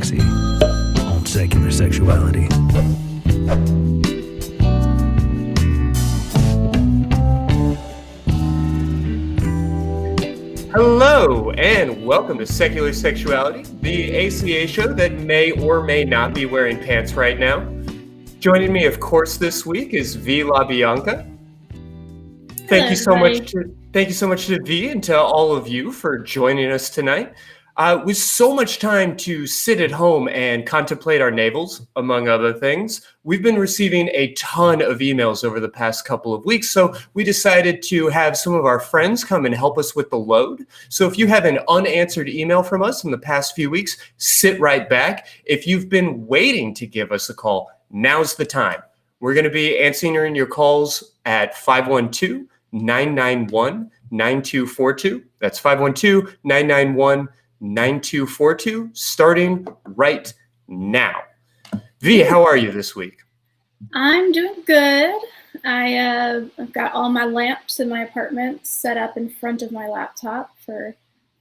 sexy on secular sexuality. Hello, and welcome to Secular Sexuality, the ACA show that may or may not be wearing pants right now. Joining me, of course, this week is V La Bianca. Thank you so much to V and to all of you for joining us tonight. With so much time to sit at home and contemplate our navels, among other things, we've been receiving a ton of emails over the past couple of weeks, so we decided to have some of our friends come and help us with the load. So if you have an unanswered email from us in the past few weeks, sit right back. If you've been waiting to give us a call, now's the time. We're going to be answering your calls at 512-991-9242. That's 512-991-9242. 9242, starting right now. V, how are you this week? I'm doing good. I've got all my lamps in my apartment set up in front of my laptop for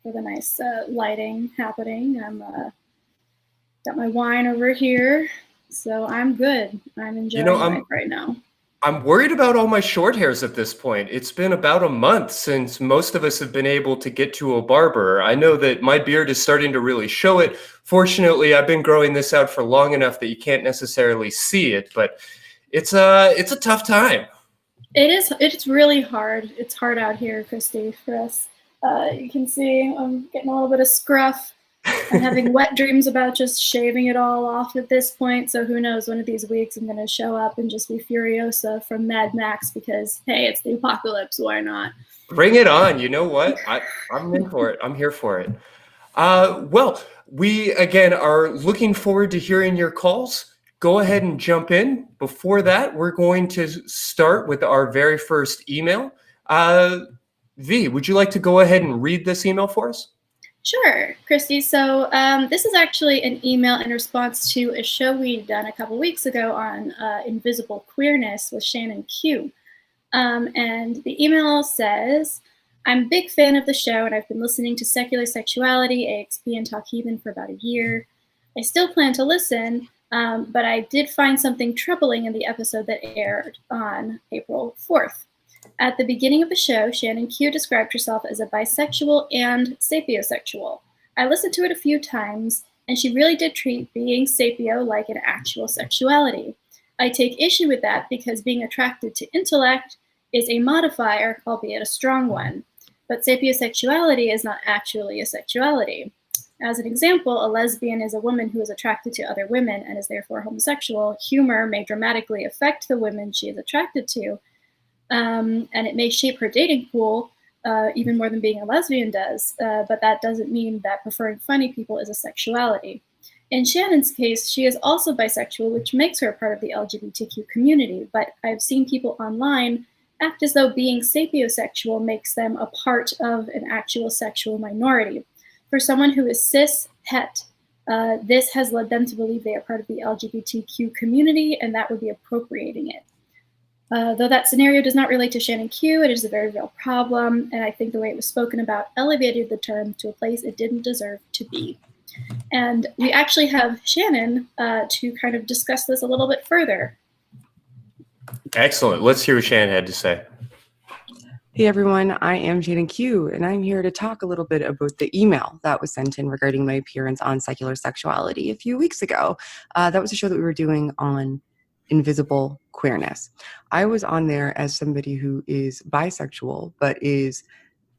the nice lighting happening. I'm got my wine over here, so I'm good. I'm enjoying life right now. I'm worried about all my short hairs at this point. It's been about a month since most of us have been able to get to a barber. I know that my beard is starting to really show it. Fortunately, I've been growing this out for long enough that you can't necessarily see it, but it's a tough time. It is. It's really hard. It's hard out here, Christy, for us. You can see I'm getting a little bit of scruff. I'm having wet dreams about just shaving it all off at this point. So who knows, one of these weeks I'm going to show up and just be Furiosa from Mad Max because, hey, it's the apocalypse. Why not? Bring it on. You know what? I'm in for it. I'm here for it. Well, we, again, are looking forward to hearing your calls. Go ahead and jump in. Before that, we're going to start with our very first email. V, would you like to go ahead and read this email for us? Sure, Christy. So this is actually an email in response to a show we'd done a couple weeks ago on invisible queerness with Shannon Q. And the email says, I'm a big fan of the show and I've been listening to Secular Sexuality, AXP, and Talk Heathen for about a year. I still plan to listen, but I did find something troubling in the episode that aired on April 4th. At the beginning of the show, Shannon Q described herself as a bisexual and sapiosexual. I listened to it a few times, and she really did treat being sapio like an actual sexuality. I take issue with that because being attracted to intellect is a modifier, albeit a strong one. But sapiosexuality is not actually a sexuality. As an example, a lesbian is a woman who is attracted to other women and is therefore homosexual. Humor may dramatically affect the women she is attracted to, and it may shape her dating pool even more than being a lesbian does, but that doesn't mean that preferring funny people is a sexuality. In Shannon's case, she is also bisexual, which makes her a part of the LGBTQ community, but I've seen people online act as though being sapiosexual makes them a part of an actual sexual minority. For someone who is cis het, this has led them to believe they are part of the LGBTQ community, and that would be appropriating it. Though that scenario does not relate to Shannon Q, it is a very real problem, and I think the way it was spoken about elevated the term to a place it didn't deserve to be. And we actually have Shannon to kind of discuss this a little bit further. Excellent. Let's hear what Shannon had to say. Hey everyone, I am Shannon Q, and I'm here to talk a little bit about the email that was sent in regarding my appearance on Secular Sexuality a few weeks ago. That was a show that we were doing on invisible queerness. I was on there as somebody who is bisexual, but is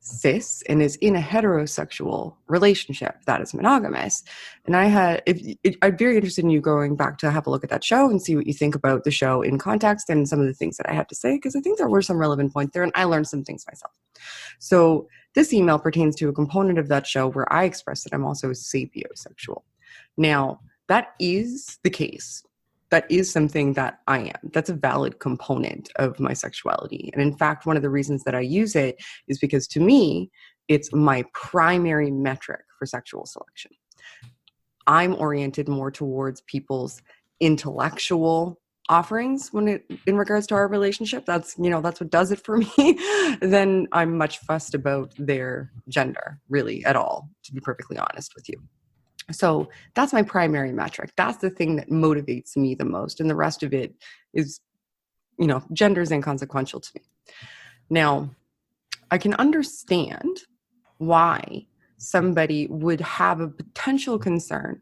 cis and is in a heterosexual relationship that is monogamous. And I'm very interested in you going back to have a look at that show and see what you think about the show in context and some of the things that I had to say, because I think there were some relevant points there and I learned some things myself. So this email pertains to a component of that show where I expressed that I'm also sapiosexual. Now, that is the case. That is something that I am. That's a valid component of my sexuality. And in fact, one of the reasons that I use it is because to me, it's my primary metric for sexual selection. I'm oriented more towards people's intellectual offerings in regards to our relationship. That's what does it for me. Then I'm much fussed about their gender, really, at all, to be perfectly honest with you. So that's my primary metric. That's the thing that motivates me the most. And the rest of it is, gender is inconsequential to me. Now, I can understand why somebody would have a potential concern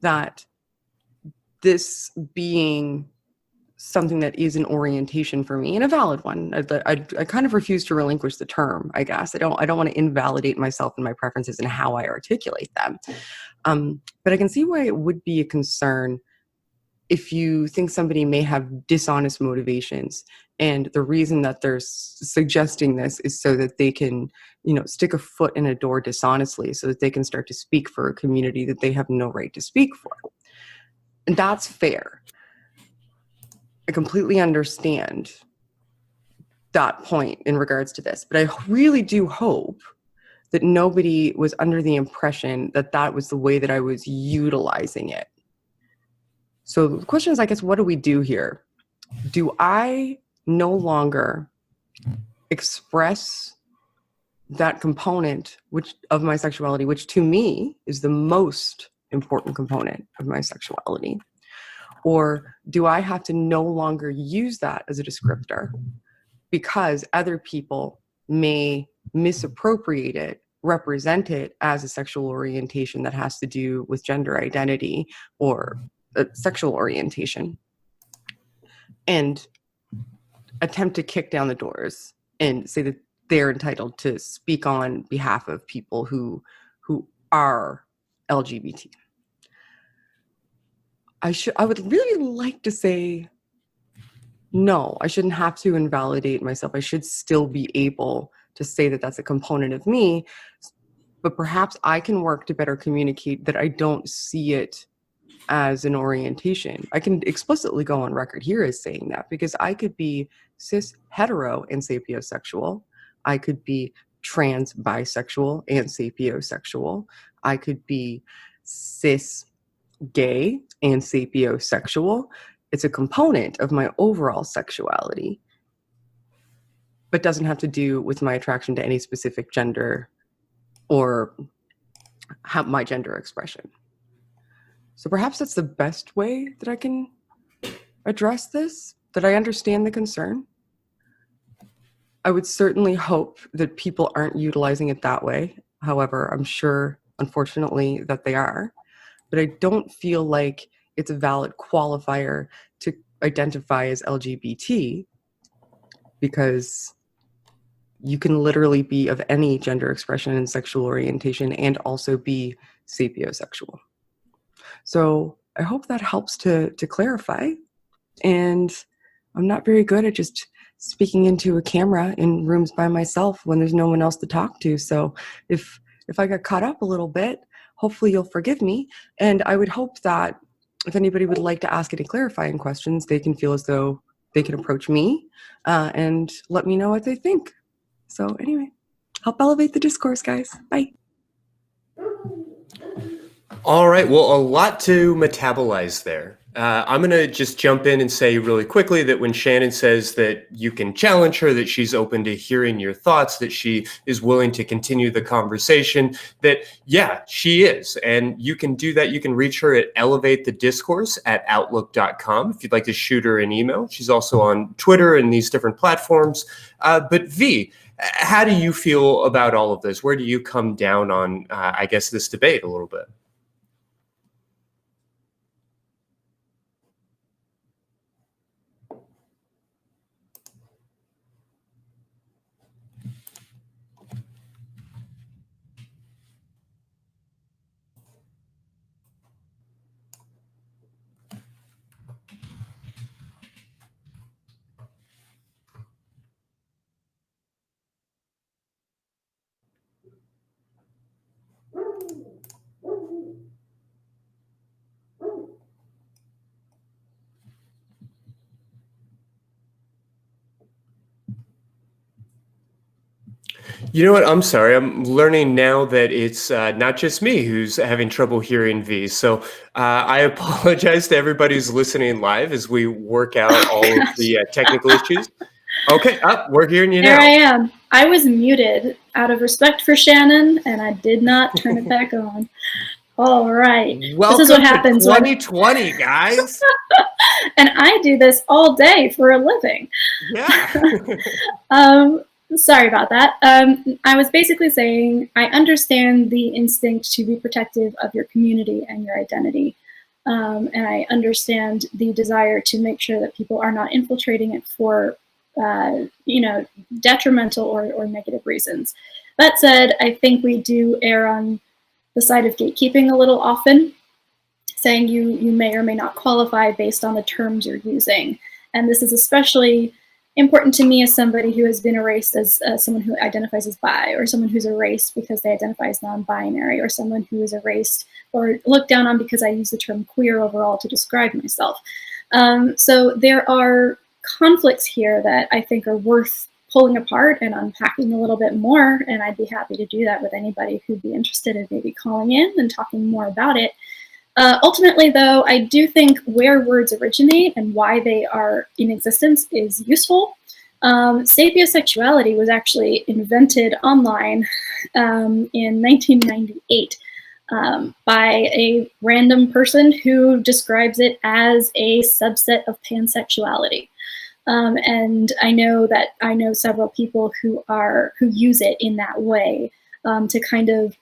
that this being something that is an orientation for me, and a valid one. I kind of refuse to relinquish the term, I guess. I don't want to invalidate myself and my preferences and how I articulate them. But I can see why it would be a concern if you think somebody may have dishonest motivations, and the reason that they're suggesting this is so that they can, stick a foot in a door dishonestly, so that they can start to speak for a community that they have no right to speak for. And that's fair. I completely understand that point in regards to this, but I really do hope that nobody was under the impression that that was the way that I was utilizing it. So the question is, I guess, what do we do here? Do I no longer express that component of my sexuality, which to me is the most important component of my sexuality? Or do I have to no longer use that as a descriptor because other people may misappropriate it, represent it as a sexual orientation that has to do with gender identity or sexual orientation, and attempt to kick down the doors and say that they're entitled to speak on behalf of people who are LGBT? I would really like to say, no, I shouldn't have to invalidate myself. I should still be able to say that that's a component of me, but perhaps I can work to better communicate that I don't see it as an orientation. I can explicitly go on record here as saying that, because I could be cis hetero and sapiosexual. I could be trans bisexual and sapiosexual. I could be cis gay and sapiosexual. It's a component of my overall sexuality, but doesn't have to do with my attraction to any specific gender or my gender expression. So perhaps that's the best way that I can address this, that I understand the concern. I would certainly hope that people aren't utilizing it that way. However, I'm sure, unfortunately, that they are. But I don't feel like it's a valid qualifier to identify as LGBT, because you can literally be of any gender expression and sexual orientation and also be sapiosexual. So I hope that helps to clarify. And I'm not very good at just speaking into a camera in rooms by myself when there's no one else to talk to. So if I got caught up a little bit, hopefully you'll forgive me. And I would hope that if anybody would like to ask any clarifying questions, they can feel as though they can approach me and let me know what they think. So anyway, help elevate the discourse, guys. Bye. All right. Well, a lot to metabolize there. I'm going to just jump in and say really quickly that when Shannon says that you can challenge her, that she's open to hearing your thoughts, that she is willing to continue the conversation, that, yeah, she is. And you can do that. You can reach her at elevatethediscourse@outlook.com if you'd like to shoot her an email. She's also on Twitter and these different platforms. But V, how do you feel about all of this? Where do you come down on, I guess, this debate a little bit? You know what? I'm sorry. I'm learning now that it's not just me who's having trouble hearing V. So I apologize to everybody who's listening live as we work out all of the technical issues. Okay, we're hearing you now. There I am. I was muted out of respect for Shannon, and I did not turn it back on. All right. Welcome this is what happens to 2020, guys. And I do this all day for a living. Yeah. Sorry about that. I was basically saying I understand the instinct to be protective of your community and your identity. And I understand the desire to make sure that people are not infiltrating it for, detrimental or negative reasons. That said, I think we do err on the side of gatekeeping a little often, saying you may or may not qualify based on the terms you're using. And this is especially important to me as somebody who has been erased as someone who identifies as bi, or someone who's erased because they identify as non-binary, or someone who is erased or looked down on because I use the term queer overall to describe myself. So there are conflicts here that I think are worth pulling apart and unpacking a little bit more, and I'd be happy to do that with anybody who'd be interested in maybe calling in and talking more about it. Ultimately, though, I do think where words originate and why they are in existence is useful. Sapiosexuality was actually invented online in 1998 by a random person who describes it as a subset of pansexuality. And I know several people who use it in that way to kind of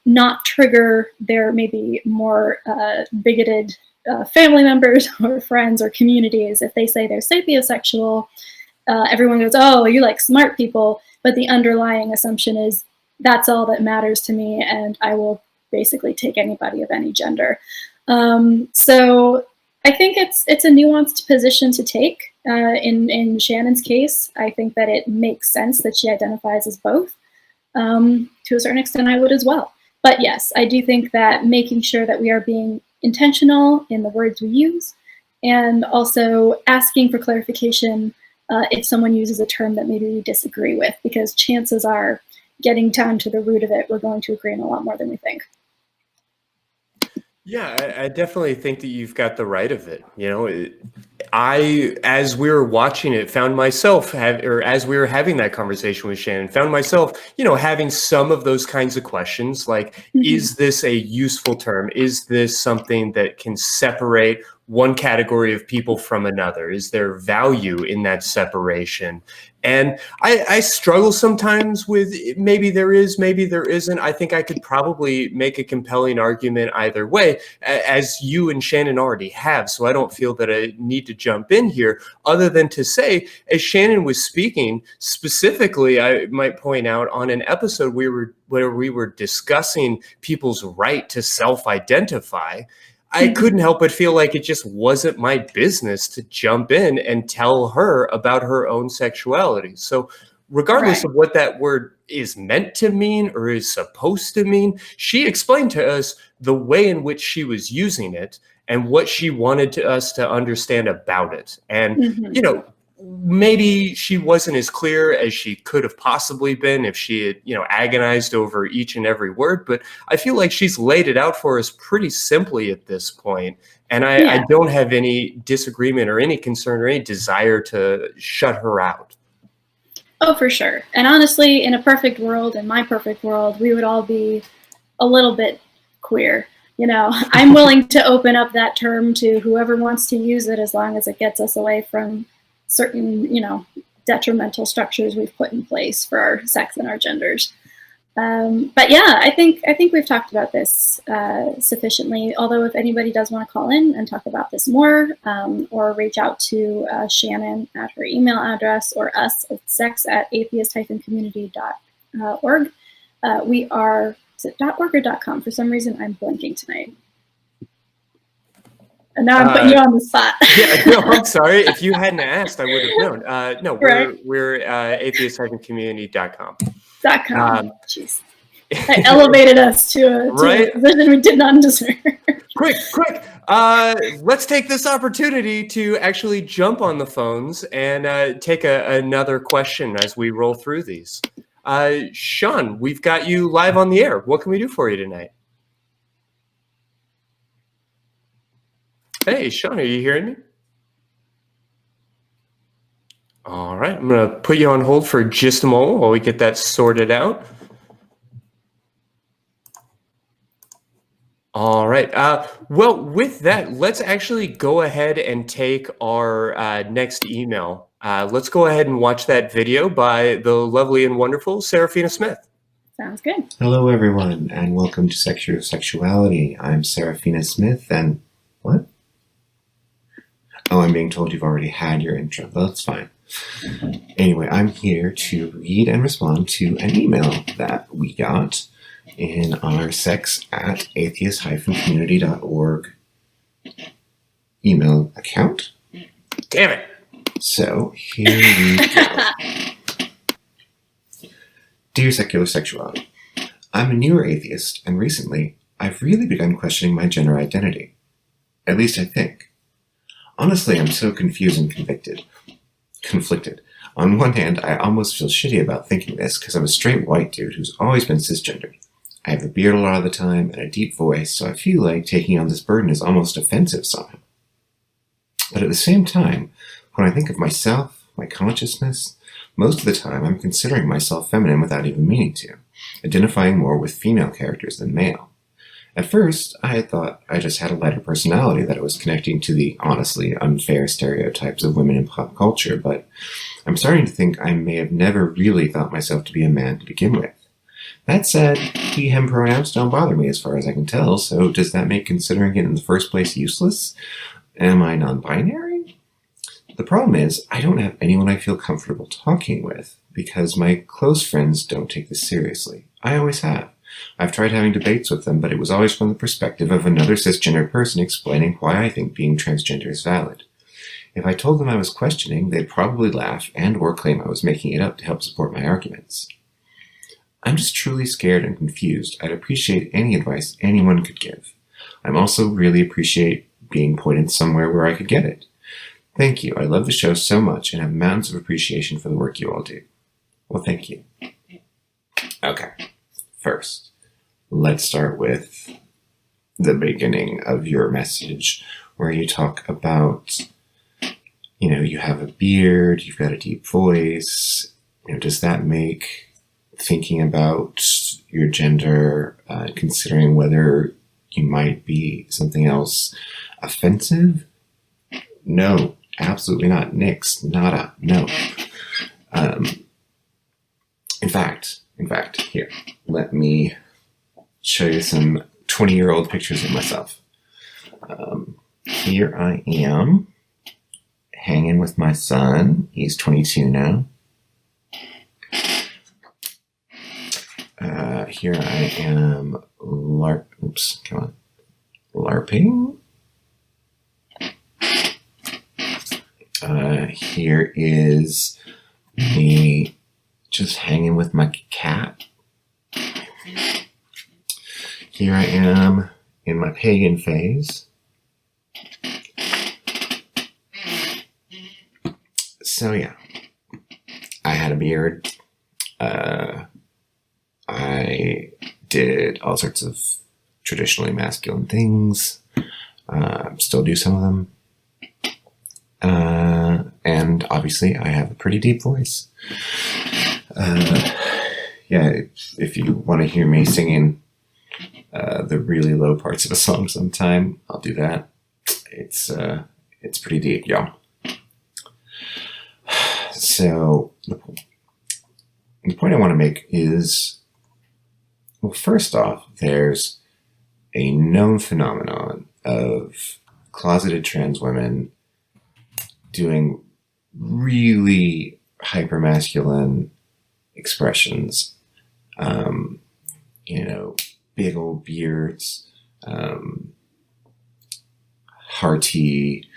not trigger their maybe more bigoted family members or friends or communities. If they say they're sapiosexual, everyone goes, "Oh, you like smart people," but the underlying assumption is that's all that matters to me, and I will basically take anybody of any gender. So I think it's a nuanced position to take. In Shannon's case, I think that it makes sense that she identifies as both. To a certain extent, I would as well. But yes, I do think that making sure that we are being intentional in the words we use, and also asking for clarification if someone uses a term that maybe we disagree with, because chances are, getting down to the root of it, we're going to agree on a lot more than we think. Yeah, I definitely think that you've got the right of it. As we were watching it, found myself, as we were having that conversation with Shannon, found myself, having some of those kinds of questions, like, is this a useful term? Is this something that can separate one category of people from another? Is there value in that separation? And I struggle sometimes with maybe there is, maybe there isn't. I think I could probably make a compelling argument either way, as you and Shannon already have. So I don't feel that I need to jump in here, other than to say, as Shannon was speaking, specifically, I might point out on an episode where we were discussing people's right to self-identify, I couldn't help but feel like it just wasn't my business to jump in and tell her about her own sexuality. So regardless of what that word is meant to mean or is supposed to mean, she explained to us the way in which she was using it and what she wanted us to understand about it. And, maybe she wasn't as clear as she could have possibly been if she had, agonized over each and every word. But I feel like she's laid it out for us pretty simply at this point. And I don't have any disagreement or any concern or any desire to shut her out. Oh, for sure. And honestly, in a perfect world, in my perfect world, we would all be a little bit queer. I'm willing to open up that term to whoever wants to use it, as long as it gets us away from certain, detrimental structures we've put in place for our sex and our genders. But yeah, I think we've talked about this sufficiently. Although if anybody does want to call in and talk about this more, or reach out to Shannon at her email address, or us at sex@atheist-community.org, we are, is it .org or .com? For some reason, I'm blanking tonight. And now I'm putting you on the spot. Yeah, no, I'm sorry. If you hadn't asked, I would have known. No, we're atheist-community.com. Jeez. I elevated us to a position we did not deserve. Quick. Let's take this opportunity to actually jump on the phones and take another question as we roll through these. Sean, we've got you live on the air. What can we do for you tonight? Hey, Sean, are you hearing me? All right, I'm going to put you on hold for just a moment while we get that sorted out. All right. Well, with that, let's actually go ahead and take our next email. Let's go ahead and watch that video by the lovely and wonderful Serafina Smith. Sounds good. Hello, everyone, and welcome to Sexuality. I'm Serafina Smith, and what? Oh, I'm being told you've already had your intro. Well, that's fine. Anyway, I'm here to read and respond to an email that we got in our sex@atheist-community.org email account. Damn it. So, here we go. Dear Secular Sexuality, I'm a newer atheist, and recently, I've really begun questioning my gender identity. At least I think. Honestly, I'm so confused and conflicted. On one hand, I almost feel shitty about thinking this because I'm a straight white dude who's always been cisgendered. I have a beard a lot of the time and a deep voice, so I feel like taking on this burden is almost offensive somehow. But at the same time, when I think of myself, my consciousness, most of the time I'm considering myself feminine without even meaning to, identifying more with female characters than male. At first, I had thought I just had a lighter personality that I was connecting to the honestly unfair stereotypes of women in pop culture, but I'm starting to think I may have never really thought myself to be a man to begin with. That said, he, him pronouns don't bother me as far as I can tell, so does that make considering it in the first place useless? Am I non-binary? The problem is, I don't have anyone I feel comfortable talking with, because my close friends don't take this seriously. I always have. I've tried having debates with them, but it was always from the perspective of another cisgendered person explaining why I think being transgender is valid. If I told them I was questioning, they'd probably laugh and/or claim I was making it up to help support my arguments. I'm just truly scared and confused. I'd appreciate any advice anyone could give. I'm also really appreciate being pointed somewhere where I could get it. Thank you. I love the show so much and have mountains of appreciation for the work you all do. Well, thank you. Okay. First, let's start with the beginning of your message where you talk about, you have a beard, you've got a deep voice. Does that make thinking about your gender, considering whether you might be something else offensive? No, absolutely not. Nix, nada, no. In fact, here, let me show you some 20-year-old pictures of myself. Here I am, hanging with my son. He's 22 now. Here I am LARPing. Here is me just hanging with my cat. Here I am in my pagan phase. So yeah, I had a beard. I did all sorts of traditionally masculine things. Still do some of them. And obviously I have a pretty deep voice. If you want to hear me singing the really low parts of a song sometime, I'll do that. It's pretty deep, y'all. So the point I want to make is, well, first off, there's a known phenomenon of closeted trans women doing really hypermasculine expressions. Big old beards, hearty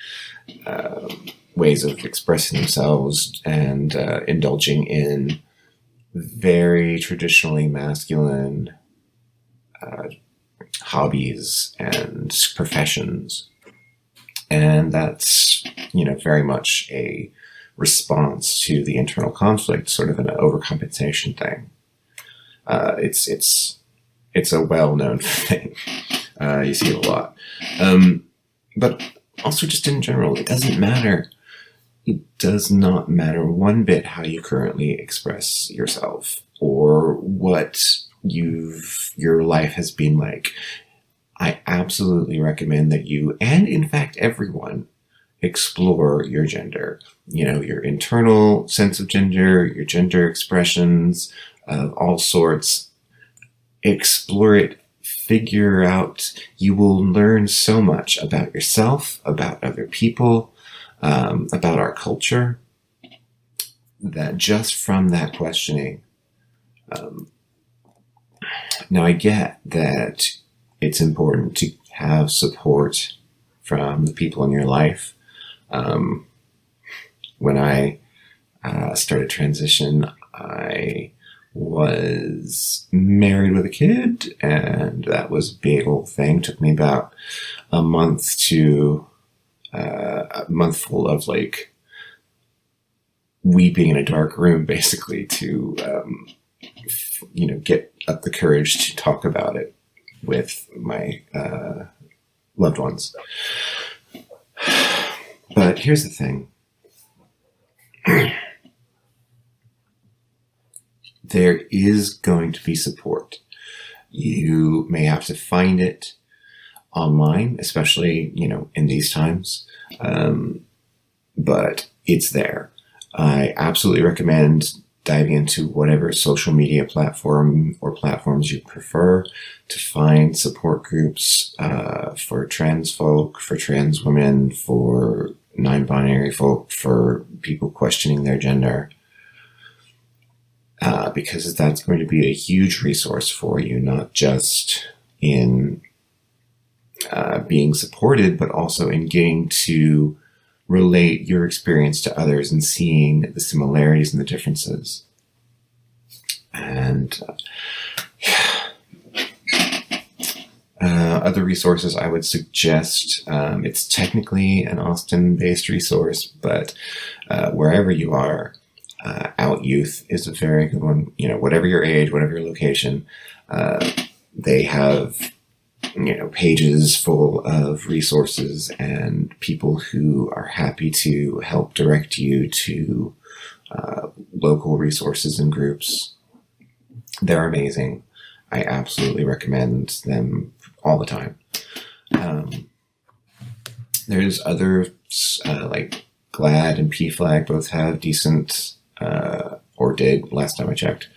ways of expressing themselves, and indulging in very traditionally masculine hobbies and professions. And that's, very much a response to the internal conflict, sort of an overcompensation thing. It's a well-known thing. You see it a lot. But also just in general, it doesn't matter. It does not matter one bit how you currently express yourself or what your life has been like. I absolutely recommend that you, and in fact everyone, explore your gender. You know, your internal sense of gender, your gender expressions of all sorts. Explore it, figure out. You will learn so much about yourself, about other people, about our culture, that just from that questioning. Now, I get that it's important to have support from the people in your life. When I started transition, I was married with a kid, and that was a big old thing. Took me about a month full of like weeping in a dark room, basically, to get up the courage to talk about it with my loved ones. But here's the thing. There is going to be support. You may have to find it online, especially, in these times. But it's there. I absolutely recommend diving into whatever social media platform or platforms you prefer to find support groups for trans folk, for trans women, for non-binary folk, for people questioning their gender. Because that's going to be a huge resource for you, not just in being supported, but also in getting to relate your experience to others and seeing the similarities and the differences. And other resources I would suggest, it's technically an Austin-based resource, but wherever you are, Out Youth is a very good one. Whatever your age, whatever your location, they have pages full of resources and people who are happy to help direct you to local resources and groups. They're amazing. I absolutely recommend them all the time. There's others like GLAAD and PFLAG both have decent, or did last time I checked,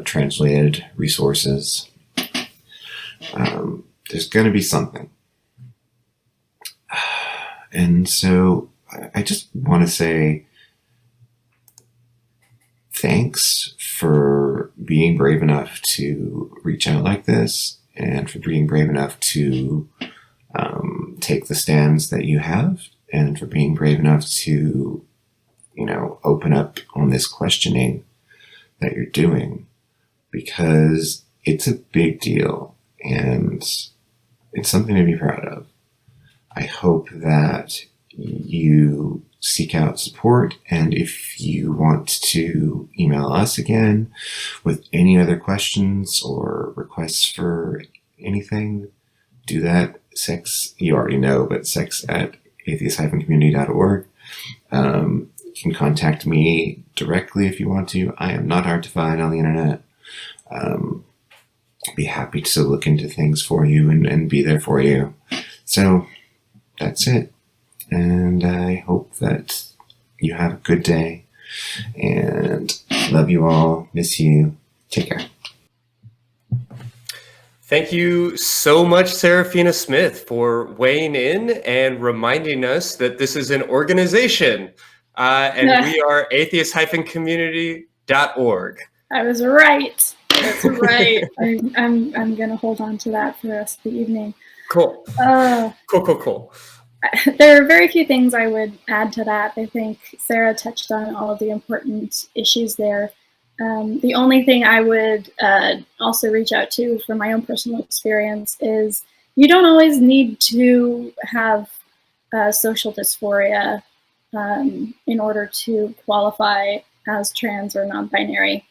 translated resources. There's going to be something. And so I just want to say thanks for being brave enough to reach out like this, and for being brave enough to take the stands that you have, and for being brave enough to, open up on this questioning that you're doing, because it's a big deal and it's something to be proud of. I hope that you seek out support, and if you want to email us again with any other questions or requests for anything, do that. You already know, but sex@atheist-community.org. You can contact me directly if you want to. I am not hard to find on the internet. Be happy to look into things for you and be there for you. So that's it. And I hope that you have a good day. And love you all. Miss you. Take care. Thank you so much, Serafina Smith, for weighing in and reminding us that this is an organization. And we are atheist-community.org. I was right. That's right. I'm going to hold on to that for the rest of the evening. Cool. Cool. There are very few things I would add to that. I think Sarah touched on all of the important issues there. The only thing I would also reach out to from my own personal experience is you don't always need to have social dysphoria in order to qualify as trans or non-binary.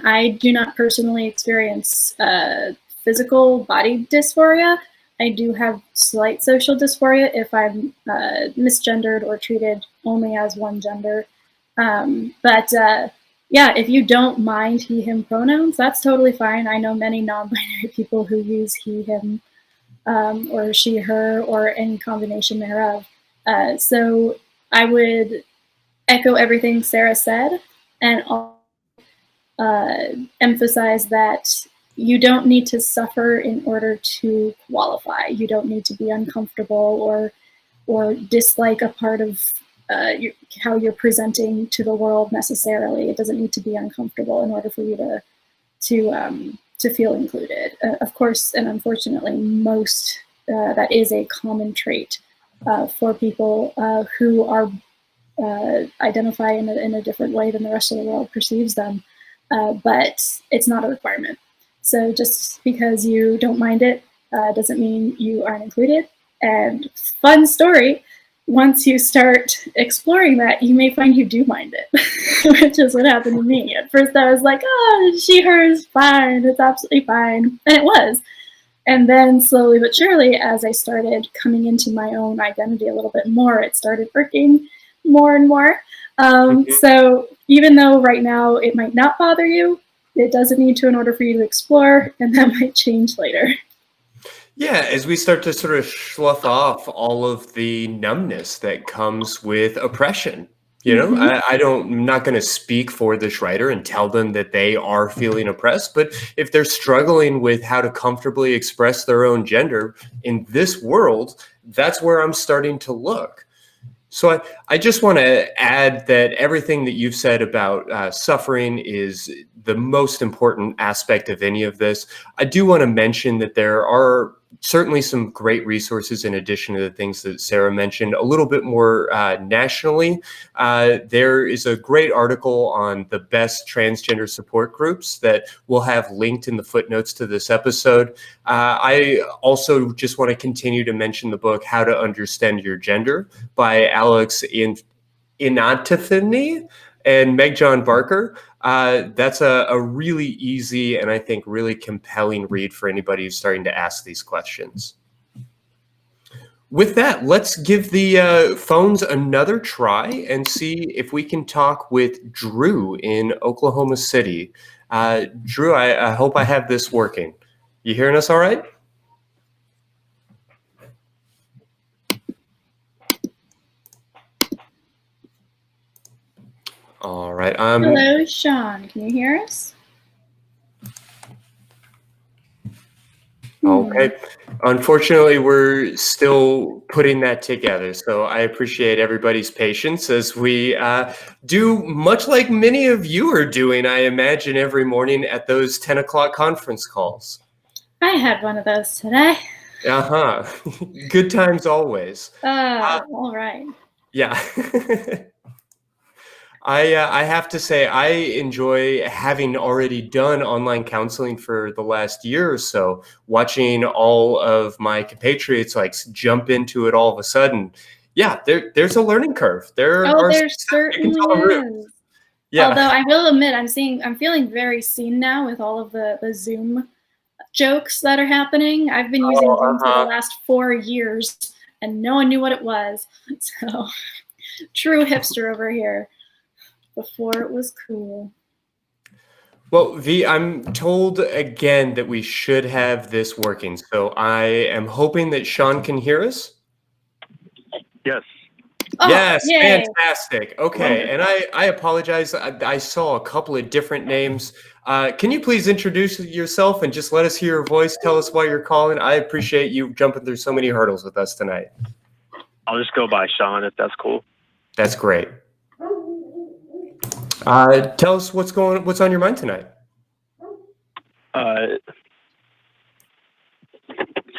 I do not personally experience physical body dysphoria. I do have slight social dysphoria if I'm misgendered or treated only as one gender. But yeah, if you don't mind he, him pronouns, that's totally fine. I know many non-binary people who use he, him, or she, her, or any combination thereof. So I would echo everything Sarah said, and emphasize that you don't need to suffer in order to qualify. You don't need to be uncomfortable or dislike a part of how you're presenting to the world necessarily. It doesn't need to be uncomfortable in order for you to feel included. Of course, and unfortunately, most that is a common trait for people who are identify in a different way than the rest of the world perceives them. But it's not a requirement. So just because you don't mind it doesn't mean you aren't included. And fun story, once you start exploring that, you may find you do mind it, which is what happened to me. At first I was like, oh, she, her is fine, it's absolutely fine. And it was. And then slowly but surely, as I started coming into my own identity a little bit more, it started working more and more. So even though right now it might not bother you, it doesn't need to in order for you to explore, and that might change later. Yeah, as we start to sort of slough off all of the numbness that comes with oppression. You know, I'm not going to speak for this writer and tell them that they are feeling oppressed, but if they're struggling with how to comfortably express their own gender in this world, that's where I'm starting to look. So I just want to add that everything that you've said about suffering is the most important aspect of any of this. I do want to mention that there are certainly some great resources in addition to the things that Sarah mentioned. A little bit more nationally, there is a great article on the best transgender support groups that we'll have linked in the footnotes to this episode. I also just want to continue to mention the book, How to Understand Your Gender by Alex Inantifini and Meg John Barker. That's a really easy and I think really compelling read for anybody who's starting to ask these questions. With that, let's give the phones another try and see if we can talk with Drew in Oklahoma City. Drew, I hope I have this working. You hearing us all right? All right. Hello, Sean. Can you hear us? Okay. Unfortunately, we're still putting that together. So I appreciate everybody's patience as we do much like many of you are doing, I imagine, every morning at those 10 o'clock conference calls. I had one of those today. Good times always. All right. Yeah. I have to say, I enjoy having already done online counseling for the last year or so, watching all of my compatriots like jump into it all of a sudden. Yeah, there's a learning curve. There certainly is. Yeah. Although I will admit, I'm feeling very seen now with all of the Zoom jokes that are happening. I've been using Zoom for the last 4 years, and no one knew what it was. So, true hipster over here. Before it was cool. Well, V, I'm told again that we should have this working. So I am hoping that Sean can hear us. Yes. Oh, yes, yay. fantastic. Okay, and I apologize. I saw a couple of different names. Can you please introduce yourself and just let us hear your voice? Tell us why you're calling. I appreciate you jumping through so many hurdles with us tonight. I'll just go by Sean if that's cool. That's great. Tell us what's on your mind tonight.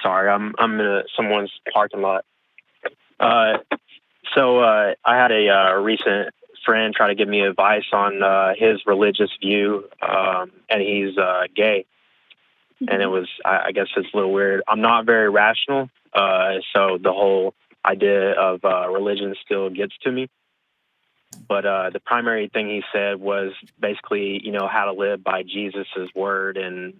Sorry, I'm in someone's parking lot. So I had a recent friend try to give me advice on his religious view, and he's gay. And it was, I guess it's a little weird. I'm not very rational, so the whole idea of religion still gets to me. But the primary thing he said was basically, how to live by Jesus's word and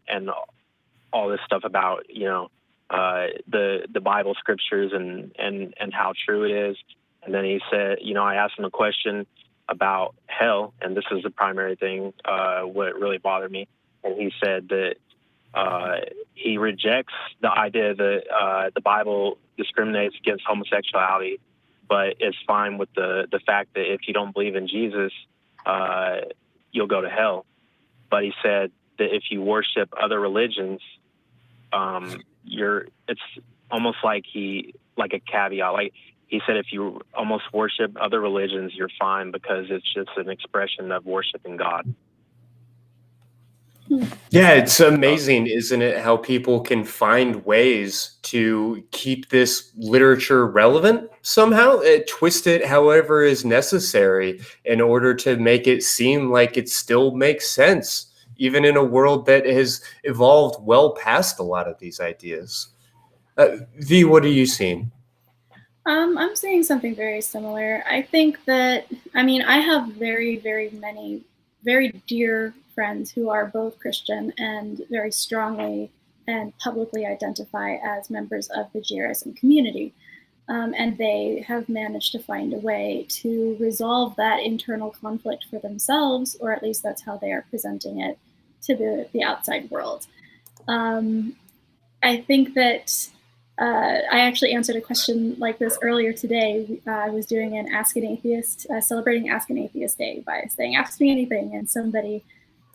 all this stuff about, the Bible scriptures and how true it is. And then he said, I asked him a question. about hell, and this is the primary thing, what really bothered me. And he said that he rejects the idea that the Bible discriminates against homosexuality, but it's fine with the fact that if you don't believe in Jesus, you'll go to hell. But he said that if you worship other religions, it's almost like a caveat. Like he said, if you almost worship other religions, you're fine because it's just an expression of worshiping God. Yeah, it's amazing, isn't it, how people can find ways to keep this literature relevant somehow, twist it however is necessary in order to make it seem like it still makes sense, even in a world that has evolved well past a lot of these ideas. V, what are you seeing? I'm seeing something very similar. I think that, I have very, very many very dear friends who are both Christian and very strongly and publicly identify as members of the GRSM community. And they have managed to find a way to resolve that internal conflict for themselves, or at least that's how they are presenting it to the outside world. I think that I actually answered a question like this earlier today. I was doing an Ask an Atheist, celebrating Ask an Atheist Day by saying, ask me anything. And somebody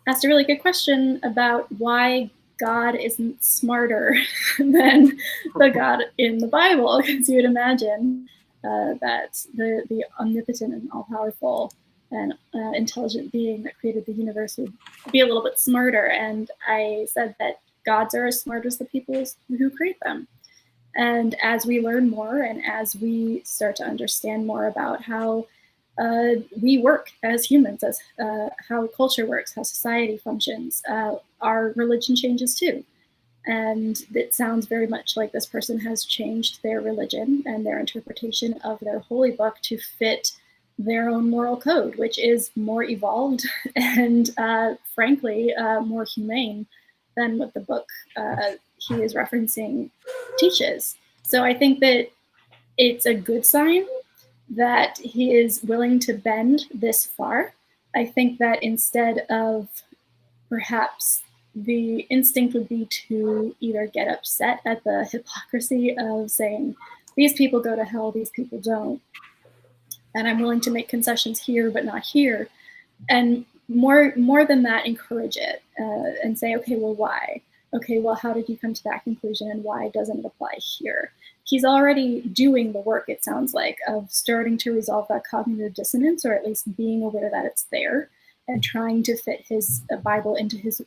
asked a really good question about why God isn't smarter than the God in the Bible, because you would imagine that the omnipotent and all-powerful and intelligent being that created the universe would be a little bit smarter. And I said that gods are as smart as the people who create them. And as we learn more and as we start to understand more about how we work as humans, as how culture works, how society functions, our religion changes too. And it sounds very much like this person has changed their religion and their interpretation of their holy book to fit their own moral code, which is more evolved and frankly, more humane than what the book he is referencing teaches. So I think that it's a good sign that he is willing to bend this far. I think that instead of perhaps the instinct would be to either get upset at the hypocrisy of saying, these people go to hell, these people don't, and I'm willing to make concessions here but not here, and more than that, encourage it and say, okay, well, why? Okay, well, how did you come to that conclusion and why doesn't it apply here? He's already doing the work, it sounds like, of starting to resolve that cognitive dissonance, or at least being aware that it's there and trying to fit his Bible into his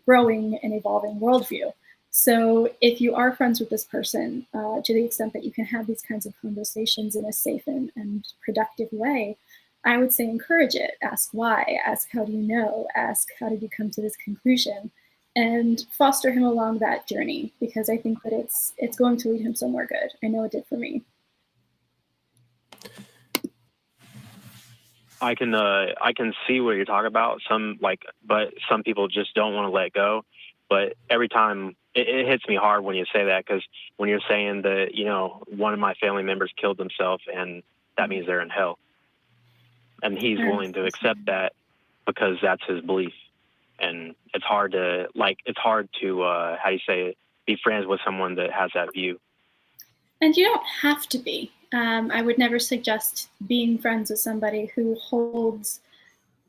growing and evolving worldview. So if you are friends with this person, to the extent that you can have these kinds of conversations in a safe and productive way, I would say encourage it. Ask why, ask how do you know, ask how did you come to this conclusion, and foster him along that journey, because I think that it's going to lead him somewhere good. I know it did for me. I can see what you're talking about. But some people just don't want to let go. But every time it hits me hard when you say that, because when you're saying that, one of my family members killed themselves and that means they're in hell, and he's willing to accept that because that's his belief. And it's hard to how do you say it, be friends with someone that has that view. And you don't have to be. I would never suggest being friends with somebody who holds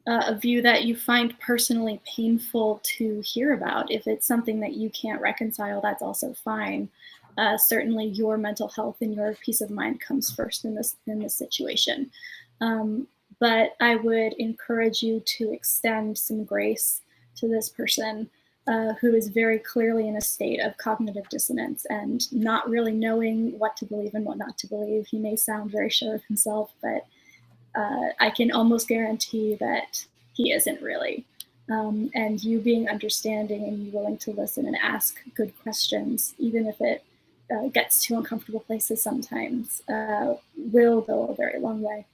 a view that you find personally painful to hear about. If it's something that you can't reconcile, that's also fine. Certainly your mental health and your peace of mind comes first in this situation. But I would encourage you to extend some grace to this person who is very clearly in a state of cognitive dissonance and not really knowing what to believe and what not to believe. He may sound very sure of himself, but I can almost guarantee that he isn't really. And you being understanding and you willing to listen and ask good questions, even if it gets to uncomfortable places sometimes, will go a very long way.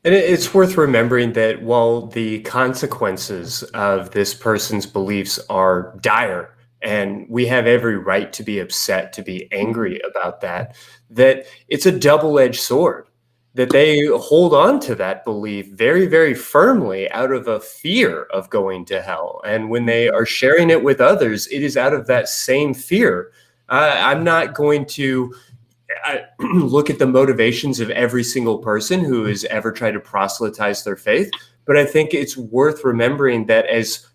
And it's worth remembering that while the consequences of this person's beliefs are dire, and we have every right to be upset, to be angry about that, that it's a double-edged sword. that they hold on to that belief very, very firmly out of a fear of going to hell. And when they are sharing it with others, it is out of that same fear. I'm not going to look at the motivations of every single person who has ever tried to proselytize their faith, but I think it's worth remembering that as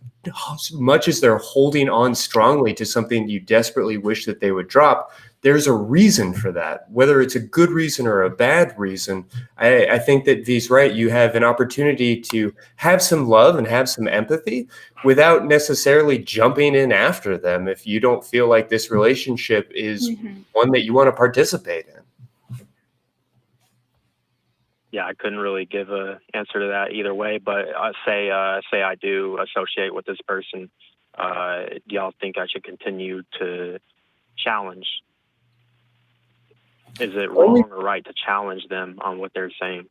much as they're holding on strongly to something you desperately wish that they would drop, there's a reason for that. Whether it's a good reason or a bad reason, I think that V's right. You have an opportunity to have some love and have some empathy without necessarily jumping in after them if you don't feel like this relationship is one that you want to participate in. Yeah, I couldn't really give an answer to that either way, but say I do associate with this person. Do y'all think I should continue to challenge? Is it wrong or right to challenge them on what they're saying?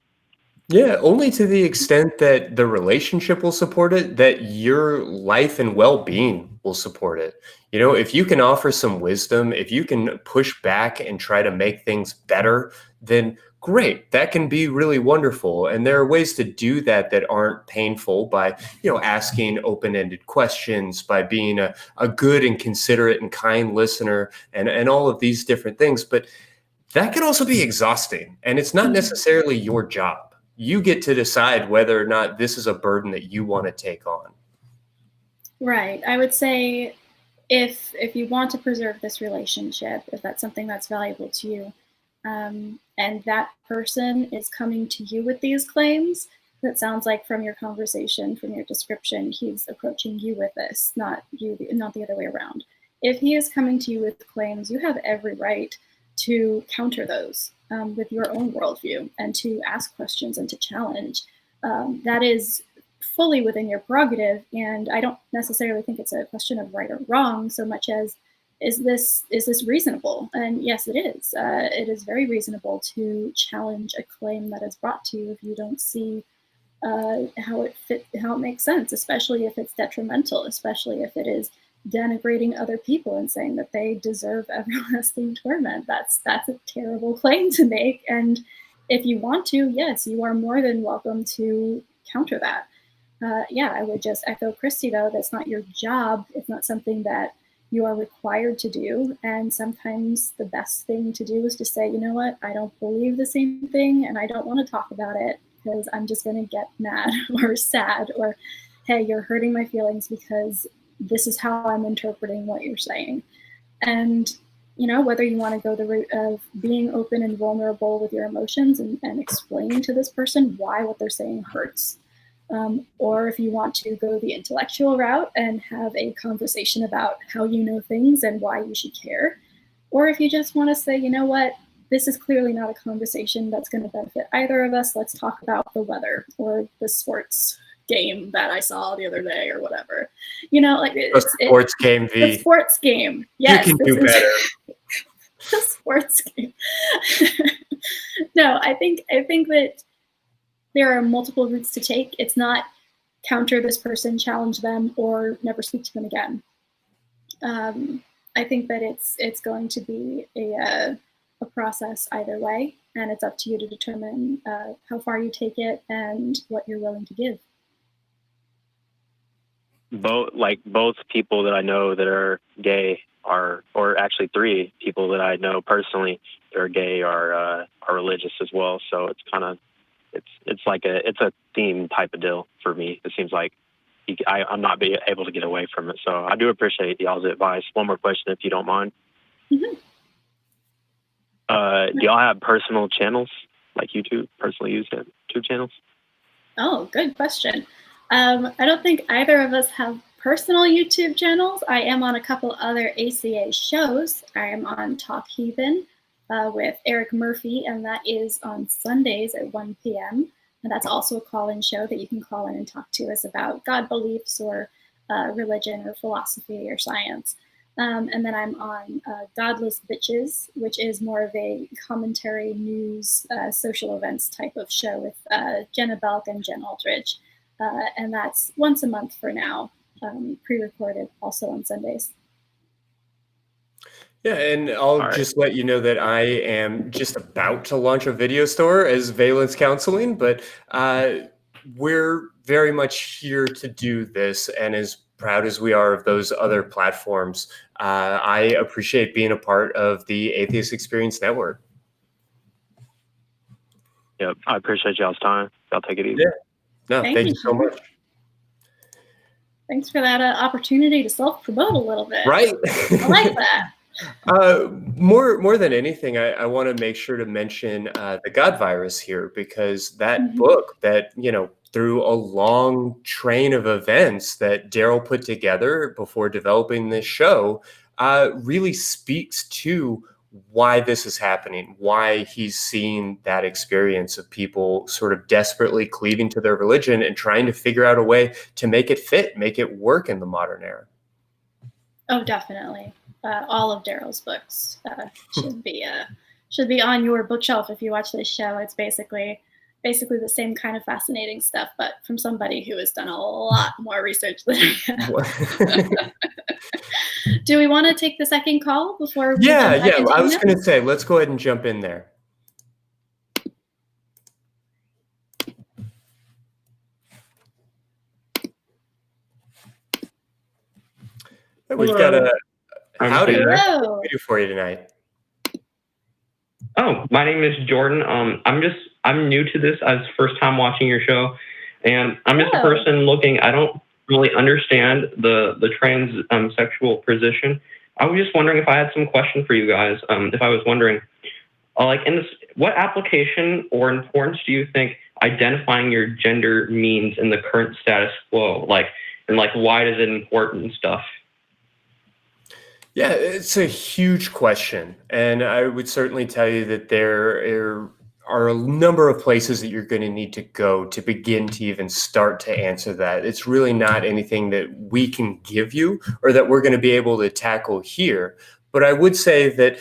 Yeah, only to the extent that the relationship will support it, that your life and well-being will support it. You know, if you can offer some wisdom, if you can push back and try to make things better, then great. That can be really wonderful. And there are ways to do that that aren't painful by, asking open-ended questions, by being a good and considerate and kind listener, and all of these different things. But that can also be exhausting, and it's not necessarily your job. You get to decide whether or not this is a burden that you want to take on. Right. I would say if you want to preserve this relationship, if that's something that's valuable to you, and that person is coming to you with these claims, that sounds like from your conversation, from your description, he's approaching you with this, not the other way around. If he is coming to you with claims, you have every right to counter those with your own worldview and to ask questions and to challenge. That is fully within your prerogative, and I don't necessarily think it's a question of right or wrong so much as is this reasonable? And yes, it is. It is very reasonable to challenge a claim that is brought to you if you don't see how it makes sense, especially if it's detrimental, especially if it is denigrating other people and saying that they deserve everlasting torment. That's a terrible claim to make. And if you want to, yes, you are more than welcome to counter that. I would just echo Christy, though, that's not your job. It's not something that you are required to do. And sometimes the best thing to do is to say, you know what, I don't believe the same thing and I don't want to talk about it because I'm just going to get mad or sad, or, hey, you're hurting my feelings because this is how I'm interpreting what you're saying. And, whether you want to go the route of being open and vulnerable with your emotions and explaining to this person why what they're saying hurts, or if you want to go the intellectual route and have a conversation about how you know things and why you should care, or if you just want to say, you know what, this is clearly not a conversation that's going to benefit either of us. Let's talk about the weather or the sports game that I saw the other day or whatever. The sports game, V. The sports game. Yes. You can do better. The sports game. No, I think that there are multiple routes to take. It's not counter this person, challenge them, or never speak to them again. I think that it's going to be a process either way, and it's up to you to determine how far you take it and what you're willing to give. Both people that I know that are gay or actually three people that I know personally that are gay are religious as well. So it's kind of it's a theme type of deal for me. It seems like I'm not able to get away from it. So I do appreciate y'all's advice. One more question, if you don't mind. Mm-hmm. Do y'all have personal channels, like YouTube, personally use YouTube channels? Oh, good question. I don't think either of us have personal YouTube channels. I am on a couple other ACA shows. I am on Talk Heathen with Eric Murphy, and that is on Sundays at 1 p.m. And that's also a call-in show that you can call in and talk to us about God beliefs or religion or philosophy or science. And then I'm on Godless Bitches, which is more of a commentary, news, social events type of show with Jenna Belk and Jen Aldridge. And that's once a month for now, pre-recorded, also on Sundays. Yeah, and I'll just let you know that I am just about to launch a video store as Valence Counseling, but we're very much here to do this, and as proud as we are of those other platforms, I appreciate being a part of the Atheist Experience Network. Yep, I appreciate y'all's time. Y'all take it easy. Yeah. No, thank you so much. Thanks for that opportunity to self-promote a little bit. Right. I like that. More than anything, I want to make sure to mention the God Virus here, because that book that, through a long train of events that Daryl put together before developing this show, really speaks to why this is happening, why he's seeing that experience of people sort of desperately cleaving to their religion and trying to figure out a way to make it fit, make it work in the modern era. Oh, definitely. All of Daryl's books should be on your bookshelf if you watch this show. It's basically the same kind of fascinating stuff, but from somebody who has done a lot more research than I have. Do we want to take the second call before we Yeah. I was going to say, let's go ahead and jump in there. We've got a howdy. What can we do for you tonight? Oh, my name is Jordan. I'm new to this. I was first time watching your show, and I'm just a person looking. I don't really understand the transsexual position. I was just wondering if I had some question for you guys. If I was wondering, what application or importance do you think identifying your gender means in the current status quo? Why is it important and stuff? Yeah, it's a huge question. And I would certainly tell you that there are a number of places that you're going to need to go to begin to even start to answer that. It's really not anything that we can give you or that we're going to be able to tackle here. But I would say that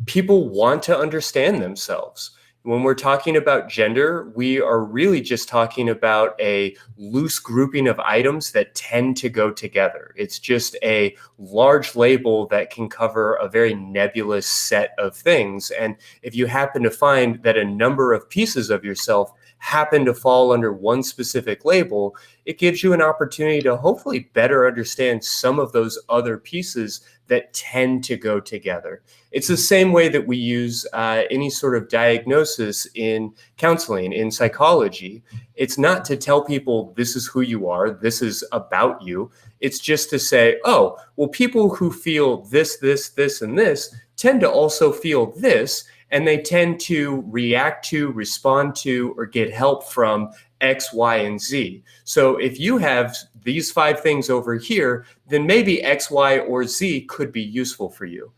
people want to understand themselves. When we're talking about gender, we are really just talking about a loose grouping of items that tend to go together. It's just a large label that can cover a very nebulous set of things. And if you happen to find that a number of pieces of yourself happen to fall under one specific label, it gives you an opportunity to hopefully better understand some of those other pieces that tend to go together. It's the same way that we use any sort of diagnosis in counseling, in psychology. It's not to tell people this is who you are, this is about you. It's just to say, oh, well, people who feel this, and this tend to also feel this, and they tend to react to, respond to, or get help from X, Y, and Z. So if you have these 5 things over here, then maybe X, Y, or Z could be useful for you.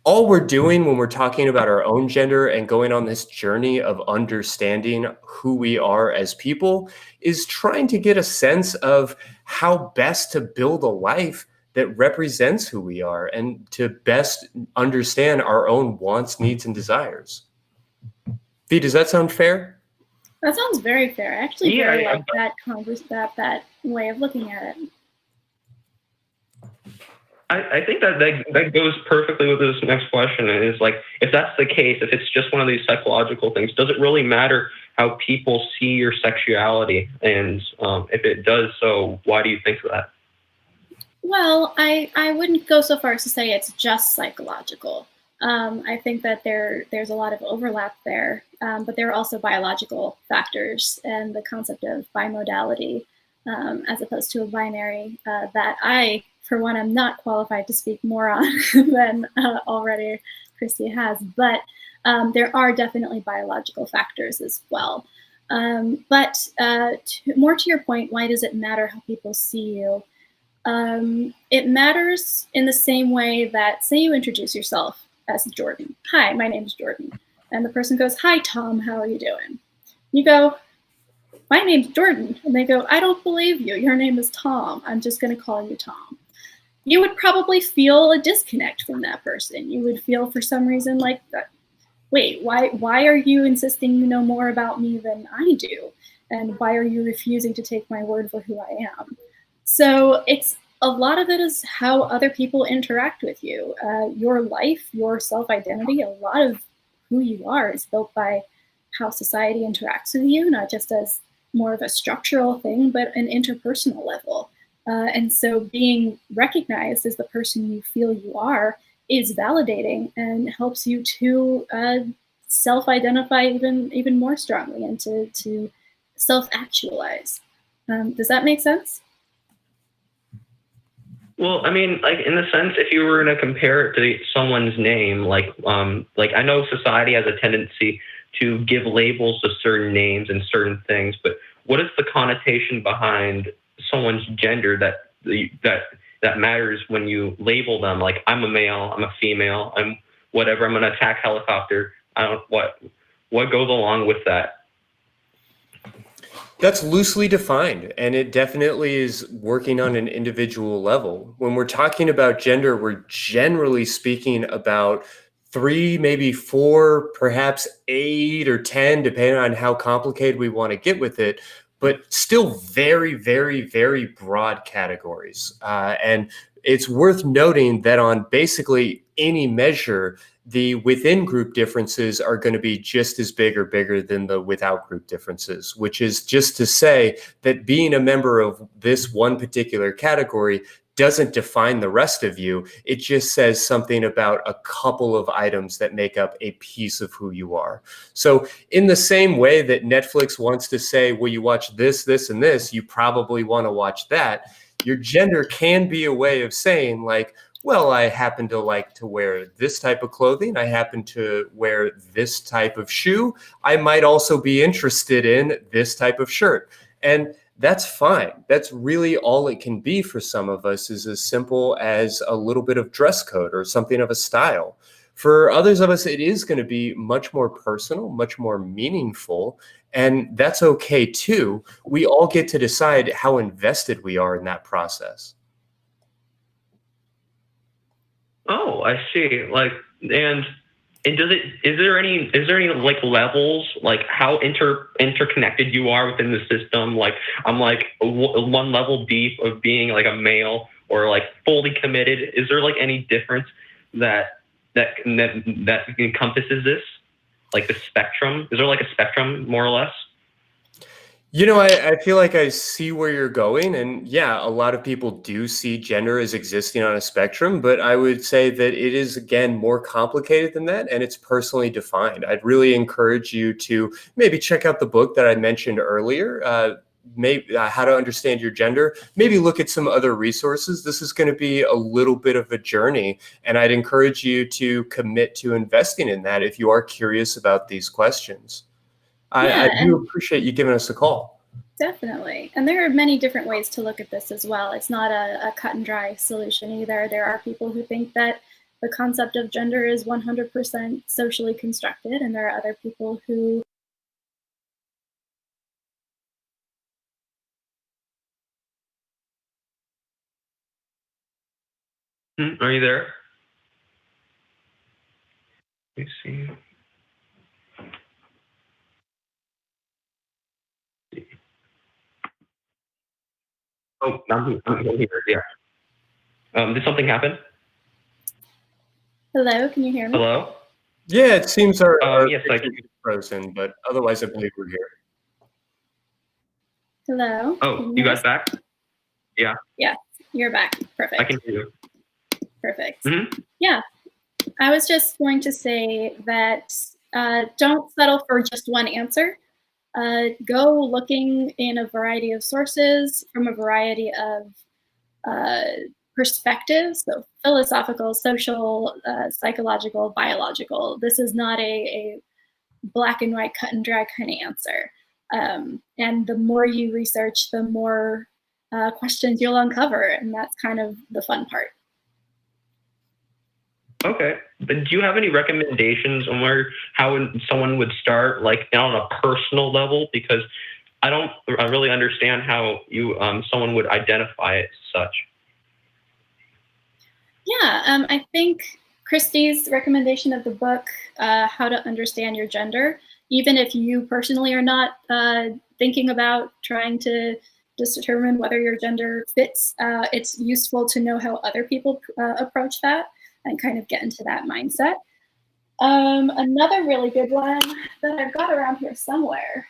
All we're doing when we're talking about our own gender and going on this journey of understanding who we are as people is trying to get a sense of how best to build a life that represents who we are and to best understand our own wants, needs, and desires. V, does that sound fair? That sounds very fair. I actually really like that way of looking at it. I think that goes perfectly with this next question. And it's like, if that's the case, if it's just one of these psychological things, does it really matter how people see your sexuality? And if it does so, why do you think that? Well, I wouldn't go so far as to say it's just psychological. I think that there's a lot of overlap there, but there are also biological factors and the concept of bimodality as opposed to a binary that I, for one, am not qualified to speak more on than already Christy has, but there are definitely biological factors as well. But more to your point, why does it matter how people see you? It matters in the same way that, say you introduce yourself as Jordan. Hi, my name is Jordan. And the person goes, hi, Tom, how are you doing? You go, my name's Jordan. And they go, I don't believe you. Your name is Tom. I'm just going to call you Tom. You would probably feel a disconnect from that person. You would feel for some reason like, wait, why are you insisting you know more about me than I do? And why are you refusing to take my word for who I am? So it's a lot of it is how other people interact with you. Your life, your self-identity, a lot of who you are is built by how society interacts with you, not just as more of a structural thing, but an interpersonal level. And so being recognized as the person you feel you are is validating and helps you to self-identify even more strongly and to self-actualize. Does that make sense? Well, I mean, like in the sense, if you were going to compare it to someone's name, like I know society has a tendency to give labels to certain names and certain things, but what is the connotation behind someone's gender that matters when you label them? Like, I'm a male, I'm a female, I'm whatever, I'm an attack helicopter. I don't what goes along with that. That's loosely defined, and it definitely is working on an individual level. When we're talking about gender, we're generally speaking about 3, maybe 4, perhaps 8 or 10, depending on how complicated we want to get with it, but still very, very, very broad categories. And it's worth noting that on basically any measure, the within group differences are going to be just as big or bigger than the without group differences, which is just to say that being a member of this one particular category doesn't define the rest of you. It just says something about a couple of items that make up a piece of who you are. So in the same way that Netflix wants to say, well, you watch this, this, and this, you probably want to watch that. Your gender can be a way of saying, like, well, I happen to like to wear this type of clothing. I happen to wear this type of shoe. I might also be interested in this type of shirt. And that's fine. That's really all it can be for some of us, is as simple as a little bit of dress code or something of a style. For others of us, it is going to be much more personal, much more meaningful, and that's okay too. We all get to decide how invested we are in that process. Oh, I see. Like, and is there any like levels, like how interconnected you are within the system? Like, I'm like one level deep of being like a male or like fully committed. Is there like any difference that encompasses this? Like the spectrum? Is there like a spectrum, more or less? You know, I feel like I see where you're going. And yeah, a lot of people do see gender as existing on a spectrum, but I would say that it is, again, more complicated than that, and it's personally defined. I'd really encourage you to maybe check out the book that I mentioned earlier, maybe How to Understand Your Gender. Maybe look at some other resources. This is going to be a little bit of a journey, and I'd encourage you to commit to investing in that if you are curious about these questions. I do appreciate you giving us a call. Definitely. And there are many different ways to look at this as well. It's not a cut and dry solution either. There are people who think that the concept of gender is 100% socially constructed, and there are other people who Are you there? Let me see. Oh, I'm here. Yeah. Did something happen? Hello, can you hear me? Hello? Yeah, it seems our yes, I can. is frozen, but otherwise I believe we're here. Hello? Oh, you guys back? Yeah. Yeah, you're back. Perfect. I can hear you. Perfect. Mm-hmm. Yeah, I was just going to say that don't settle for just one answer. Go looking in a variety of sources from a variety of perspectives, so philosophical, social, psychological, biological. This is not a black and white, cut and dry kind of answer. And the more you research, the more questions you'll uncover, and that's kind of the fun part. Okay, but do you have any recommendations on how someone would start, like on a personal level? Because I really understand how someone would identify it as such. Yeah, I think Christy's recommendation of the book, How to Understand Your Gender, even if you personally are not thinking about trying to determine whether your gender fits, it's useful to know how other people approach that and kind of get into that mindset. Another really good one that I've got around here somewhere.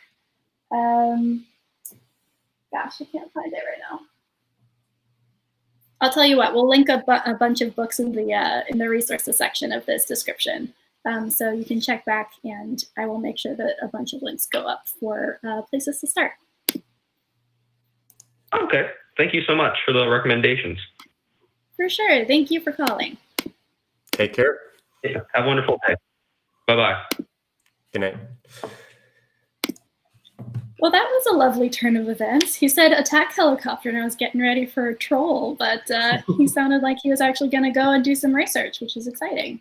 Gosh, I can't find it right now. I'll tell you what, we'll link a bunch of books in the resources section of this description. So you can check back, and I will make sure that a bunch of links go up for places to start. Okay. Thank you so much for the recommendations. For sure. Thank you for calling. Take care. Yeah, have a wonderful day. Bye-bye. Good night. Well, that was a lovely turn of events. He said attack helicopter, and I was getting ready for a troll, but he sounded like he was actually going to go and do some research, which is exciting.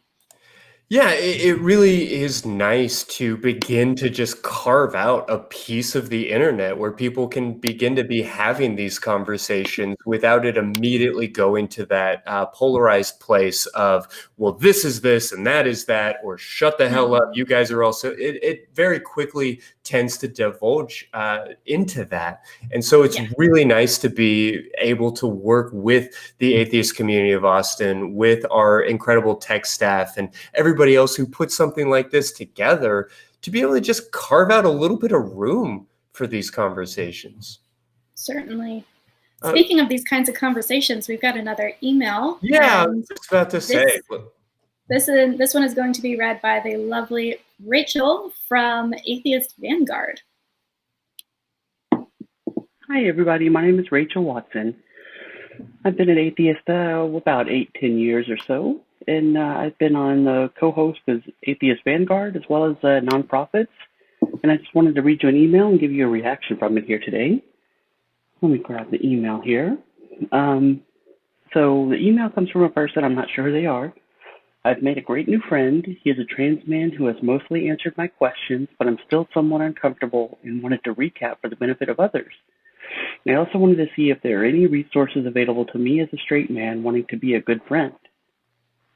Yeah, it really is nice to begin to just carve out a piece of the internet where people can begin to be having these conversations without it immediately going to that polarized place of, well, this is this and that is that, or shut the hell up, you guys are also, it very quickly tends to divulge into that. And so it's really nice to be able to work with the atheist community of Austin, with our incredible tech staff and everybody else who put something like this together, to be able to just carve out a little bit of room for these conversations. Certainly. Speaking of these kinds of conversations, we've got another email. Yeah, I was just about to say. This one is going to be read by the lovely Rachel from Atheist Vanguard. Hi, everybody. My name is Rachel Watson. I've been an atheist about 8-10 years or so, and I've been on the co-host as Atheist Vanguard as well as nonprofits. And I just wanted to read you an email and give you a reaction from it here today. Let me grab the email here. So the email comes from a person, I'm not sure who they are. I've made a great new friend. He is a trans man who has mostly answered my questions, but I'm still somewhat uncomfortable and wanted to recap for the benefit of others. And I also wanted to see if there are any resources available to me as a straight man wanting to be a good friend.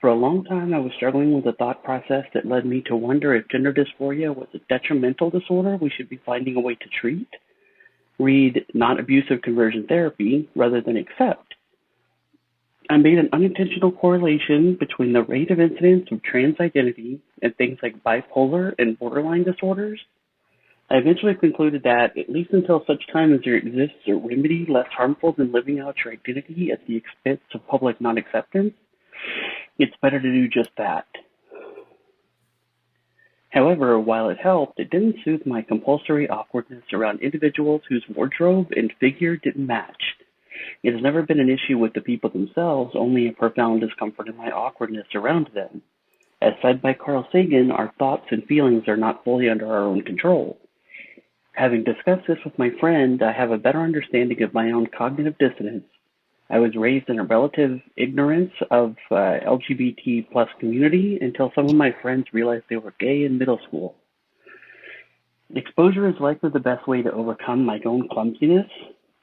For a long time, I was struggling with a thought process that led me to wonder if gender dysphoria was a detrimental disorder we should be finding a way to treat. Read not abusive conversion therapy rather than accept. I made an unintentional correlation between the rate of incidence of trans identity and things like bipolar and borderline disorders. I eventually concluded that, at least until such time as there exists a remedy less harmful than living out your identity at the expense of public non-acceptance, it's better to do just that. However, while it helped, it didn't soothe my compulsory awkwardness around individuals whose wardrobe and figure didn't match. It has never been an issue with the people themselves, only a profound discomfort in my awkwardness around them. As said by Carl Sagan, our thoughts and feelings are not fully under our own control. Having discussed this with my friend, I have a better understanding of my own cognitive dissonance. I was raised in a relative ignorance of LGBT plus community until some of my friends realized they were gay in middle school. Exposure is likely the best way to overcome my own clumsiness,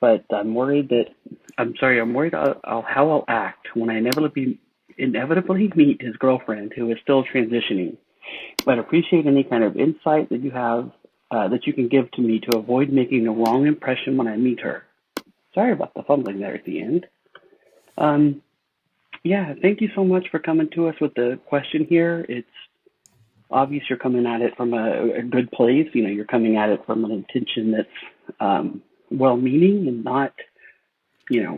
but I'm worried how I'll act when I inevitably meet his girlfriend, who is still transitioning. I'd appreciate any kind of insight that you have that you can give to me to avoid making the wrong impression when I meet her. Sorry about the fumbling there at the end. Thank you so much for coming to us with the question here. It's obvious you're coming at it from a good place. You know, you're coming at it from an intention that's well-meaning and not,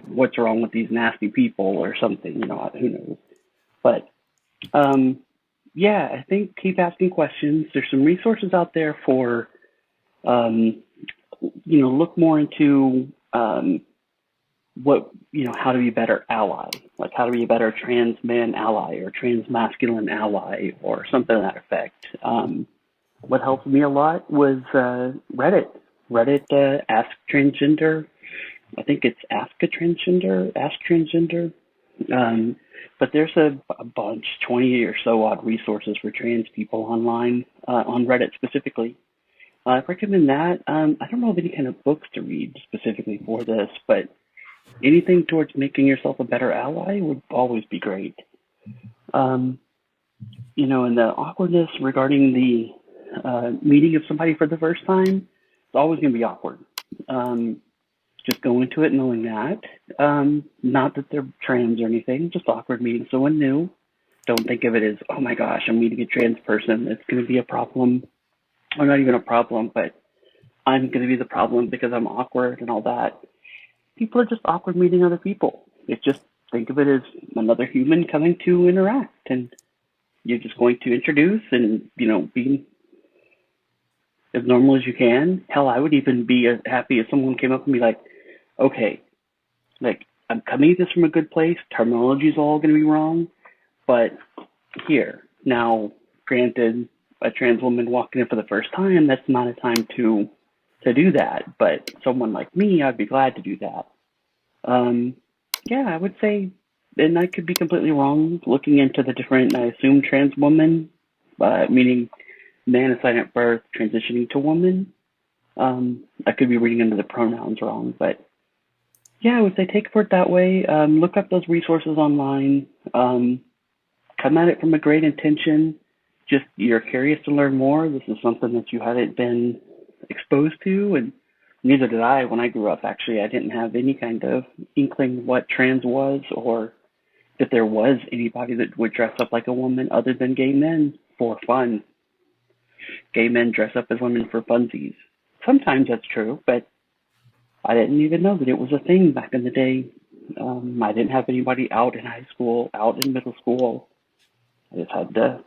what's wrong with these nasty people or something, who knows. But, I think keep asking questions. There's some resources out there for, look more into how to be a better ally, like how to be a better trans man ally or trans masculine ally or something to that effect. What helped me a lot was Reddit. Ask Transgender. I think it's Ask Transgender. But there's a bunch, 20 or so odd resources for trans people online, on Reddit specifically. I recommend that. I don't know of any kind of books to read specifically for this, but anything towards making yourself a better ally would always be great. And the awkwardness regarding the meeting of somebody for the first time, it's always going to be awkward. Just go into it knowing that. Not that they're trans or anything, just awkward meeting someone new. Don't think of it as, oh my gosh, I'm meeting a trans person. It's going to be a problem. Or not even a problem, but I'm going to be the problem because I'm awkward and all that. People are just awkward meeting other people. It's just, think of it as another human coming to interact. And you're just going to introduce and, be as normal as you can. Hell, I would even be as happy if someone came up and be like, okay, like, I'm coming at this from a good place. Terminology is all going to be wrong. But here, now, granted, a trans woman walking in for the first time, that's not a time to do that. But someone like me, I'd be glad to do that. Yeah, I would say, and I could be completely wrong, looking into the different, I assume, trans woman, meaning man assigned at birth, transitioning to woman. I could be reading into the pronouns wrong, but yeah, I would say take for it that way. Look up those resources online. Come at it from a great intention. Just, you're curious to learn more. This is something that you hadn't been exposed to, and neither did I when I grew up. Actually, I didn't have any kind of inkling what trans was, or that there was anybody that would dress up like a woman other than gay men for fun. Gay men dress up as women for funsies. Sometimes that's true, but I didn't even know that it was a thing back in the day. I didn't have anybody out in high school, out in middle school. I just had to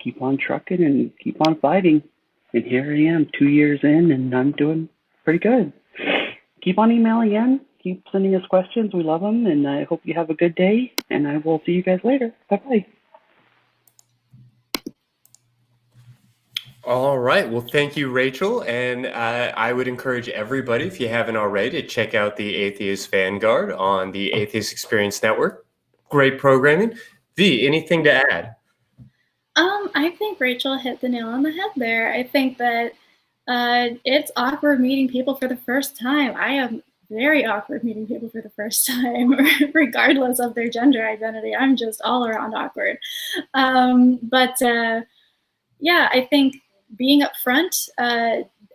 keep on trucking and keep on fighting. And here I am, 2 years in, and I'm doing pretty good. Keep on emailing in. Keep sending us questions. We love them, and I hope you have a good day, and I will see you guys later. Bye-bye. All right. Well, thank you, Rachel. And I would encourage everybody, if you haven't already, to check out the Atheist Vanguard on the Atheist Experience Network. Great programming. V, anything to add? I think Rachel hit the nail on the head there. I think that it's awkward meeting people for the first time. I am very awkward meeting people for the first time, regardless of their gender identity. I'm just all around awkward. Yeah, I think being upfront,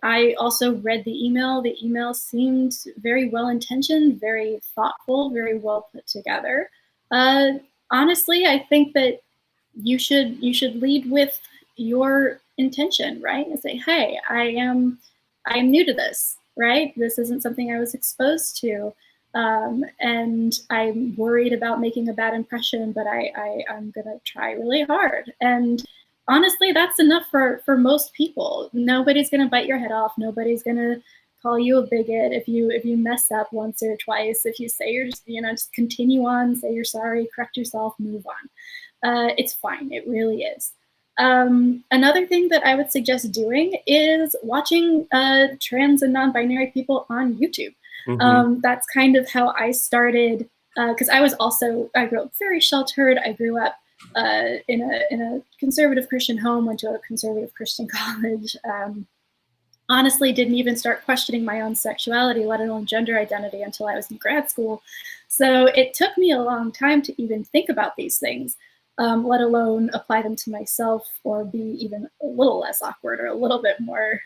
I also read the email. The email seemed very well-intentioned, very thoughtful, very well put together. Honestly, I think that you should lead with your intention, right? And say, hey, I am new to this, right? This isn't something I was exposed to. And I'm worried about making a bad impression, but I'm gonna try really hard. And honestly, that's enough for most people. Nobody's gonna bite your head off. Nobody's gonna call you a bigot if you mess up once or twice. If you say just continue on, say you're sorry, correct yourself, move on. It's fine. It really is. Another thing that I would suggest doing is watching trans and non-binary people on YouTube. Mm-hmm. That's kind of how I started, because I grew up very sheltered. I grew up in a conservative Christian home, went to a conservative Christian college. Honestly, didn't even start questioning my own sexuality, let alone gender identity, until I was in grad school. So it took me a long time to even think about these things. Let alone apply them to myself or be even a little less awkward or a little bit more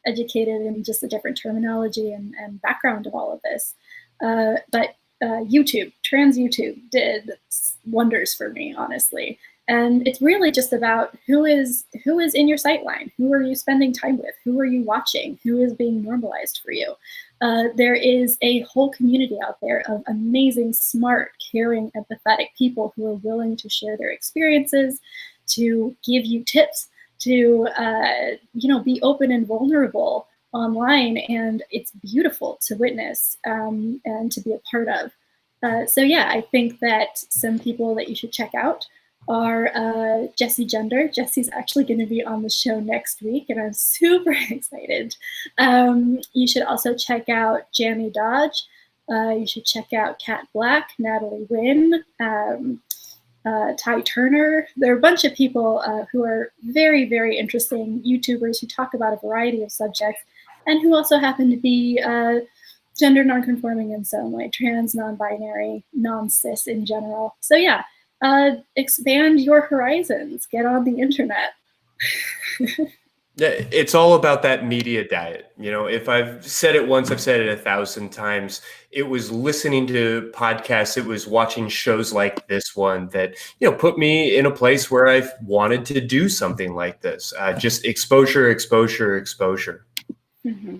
educated in just the different terminology and background of all of this. But YouTube, trans YouTube, did wonders for me, honestly. And it's really just about who is in your sightline. Who are you spending time with? Who are you watching? Who is being normalized for you? There is a whole community out there of amazing, smart, caring, empathetic people who are willing to share their experiences, to give you tips, to be open and vulnerable online, and it's beautiful to witness and to be a part of. So yeah, I think that some people that you should check out are Jessie Gender. Jessie's actually going to be on the show next week, and I'm super excited. You should also check out Jamie Dodge. You should check out Kat Black, Natalie Wynn, Ty Turner. There are a bunch of people who are very, very interesting YouTubers who talk about a variety of subjects and who also happen to be gender nonconforming in some way, trans, non-binary, non-cis in general. So yeah. Expand your horizons. Get on the internet. Yeah, it's all about that media diet. You know, if I've said it once, I've said it 1,000 times. It was listening to podcasts, it was watching shows like this one that, put me in a place where I've wanted to do something like this. Just exposure, exposure, exposure. Mm-hmm.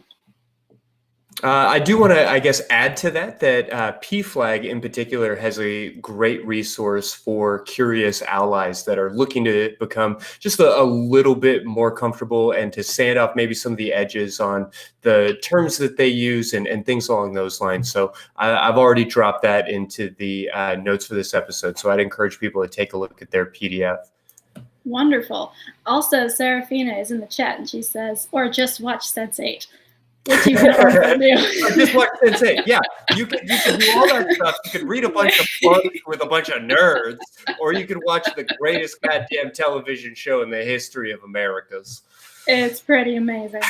I do want to, I guess, add to that PFLAG in particular has a great resource for curious allies that are looking to become just a little bit more comfortable and to sand off maybe some of the edges on the terms that they use and things along those lines. So I've already dropped that into the notes for this episode. So I'd encourage people to take a look at their PDF. Wonderful. Also, Serafina is in the chat and she says, or just watch Sense8. Which you can also do. Just watch Sense8. Yeah, you could do all that stuff. You could read a bunch of books with a bunch of nerds, or you could watch the greatest goddamn television show in the history of Americas. It's pretty amazing.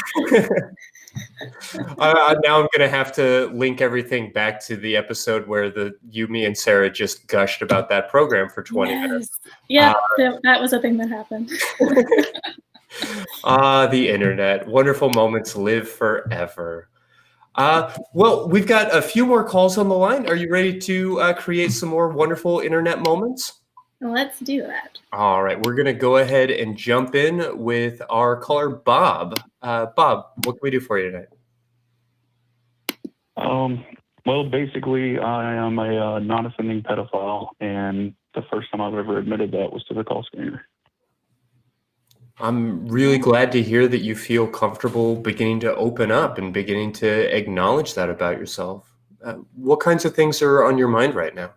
Now I'm going to have to link everything back to the episode where me and Sarah just gushed about that program for 20 minutes. Yeah, that was a thing that happened. The internet. Wonderful moments live forever. Well, we've got a few more calls on the line. Are you ready to create some more wonderful internet moments? Let's do that. All right. We're going to go ahead and jump in with our caller, Bob. Bob, what can we do for you tonight? Well, basically, I am a non-offending pedophile, and the first time I've ever admitted that was to the call screener. I'm really glad to hear that you feel comfortable beginning to open up and beginning to acknowledge that about yourself. What kinds of things are on your mind right now?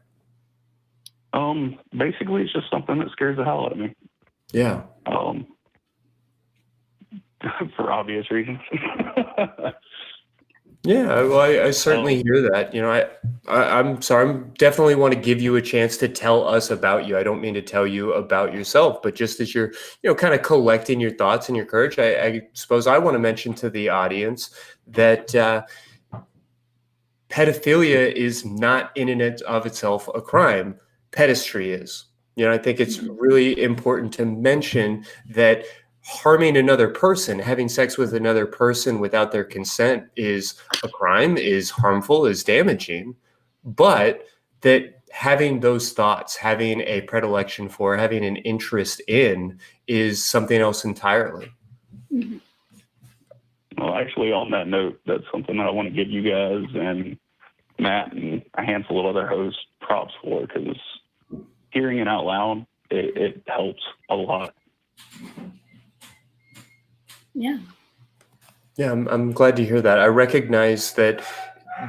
Basically, it's just something that scares the hell out of me. Yeah. For obvious reasons. Yeah, well, I certainly hear that. I'm sorry. I definitely want to give you a chance to tell us about you. I don't mean to tell you about yourself, but just as you're, kind of collecting your thoughts and your courage, I suppose I want to mention to the audience that pedophilia is not in and of itself a crime. Pedestry is. I think it's really important to mention that harming another person, having sex with another person without their consent is a crime, is harmful, is damaging, but that having those thoughts, having a predilection for, having an interest in is something else entirely. Mm-hmm. Well, actually, on that note, that's something that I want to give you guys and Matt and a handful of other hosts props for, because hearing it out loud, it helps a lot. Yeah. Yeah, I'm glad to hear that. I recognize that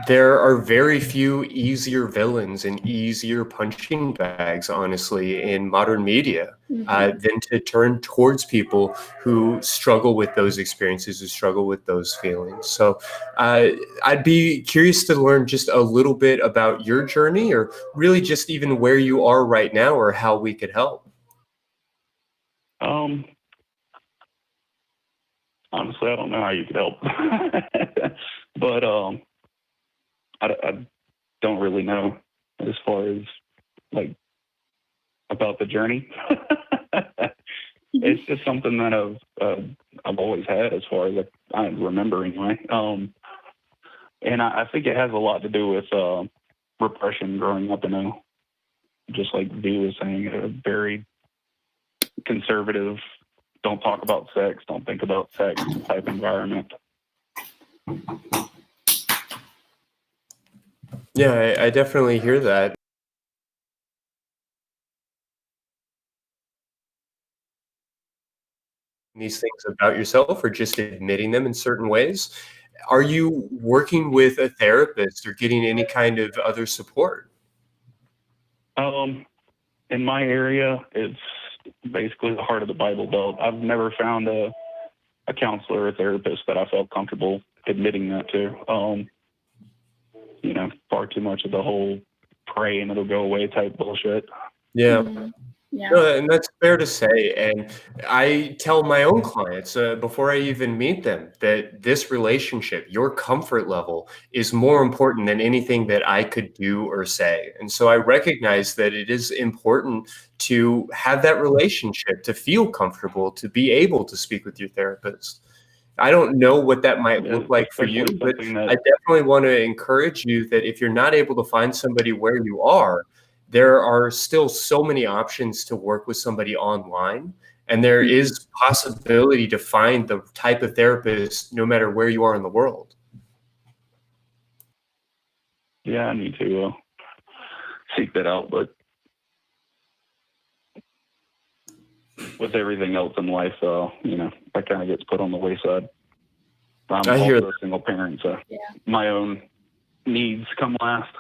there are very few easier villains and easier punching bags, honestly, in modern media than to turn towards people who struggle with those experiences, who struggle with those feelings. So I'd be curious to learn just a little bit about your journey, or really just even where you are right now, or how we could help. Honestly, I don't know how you could help, but I don't really know as far as about the journey. It's just something that I've always had, as far as I remember anyway. And I think it has a lot to do with repression growing up in just like V was saying, a very conservative, don't talk about sex, don't think about sex type environment. Yeah, I definitely hear that. These things about yourself, or just admitting them in certain ways. Are you working with a therapist or getting any kind of other support? In my area, it's basically the heart of the Bible Belt. I've never found a counselor or a therapist that I felt comfortable admitting that to. Far too much of the whole pray and it'll go away type bullshit. Yeah. Yeah. No, and that's fair to say. And I tell my own clients before I even meet them that this relationship, your comfort level, is more important than anything that I could do or say. And so I recognize that it is important to have that relationship, to feel comfortable, to be able to speak with your therapist. I don't know what that might Yeah, look like for you, especially but something I that, definitely want to encourage you that if you're not able to find somebody where you are, there are still so many options to work with somebody online. And there is possibility to find the type of therapist no matter where you are in the world. yeah, I need to seek that out. But with everything else in life, that kind of gets put on the wayside. I'm I hear also a single parent, so my own needs come last.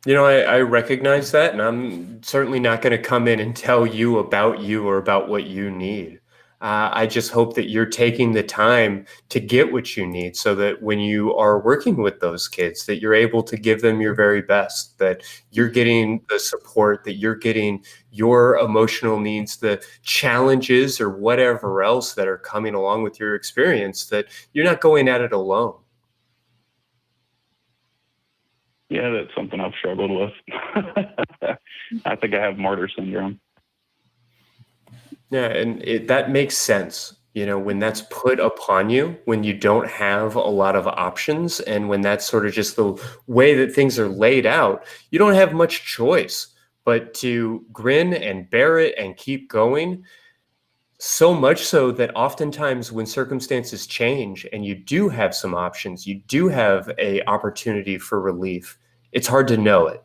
You know, I recognize that, and I'm certainly not going to come in and tell you or about what you need. I just hope that you're taking the time to get what you need so that when you are working with those kids, that you're able to give them your very best, that you're getting the support, that you're getting your emotional needs, the challenges or whatever else that are coming along with your experience, that you're not going at it alone. Yeah, that's something I've struggled with. I think I have martyr syndrome. Yeah, and that makes sense. You know, when that's put upon you, when you don't have a lot of options, and when that's sort of just the way that things are laid out, you don't have much choice but to grin and bear it and keep going. So much so that oftentimes when circumstances change and you do have some options, you do have a opportunity for relief, it's hard to know it.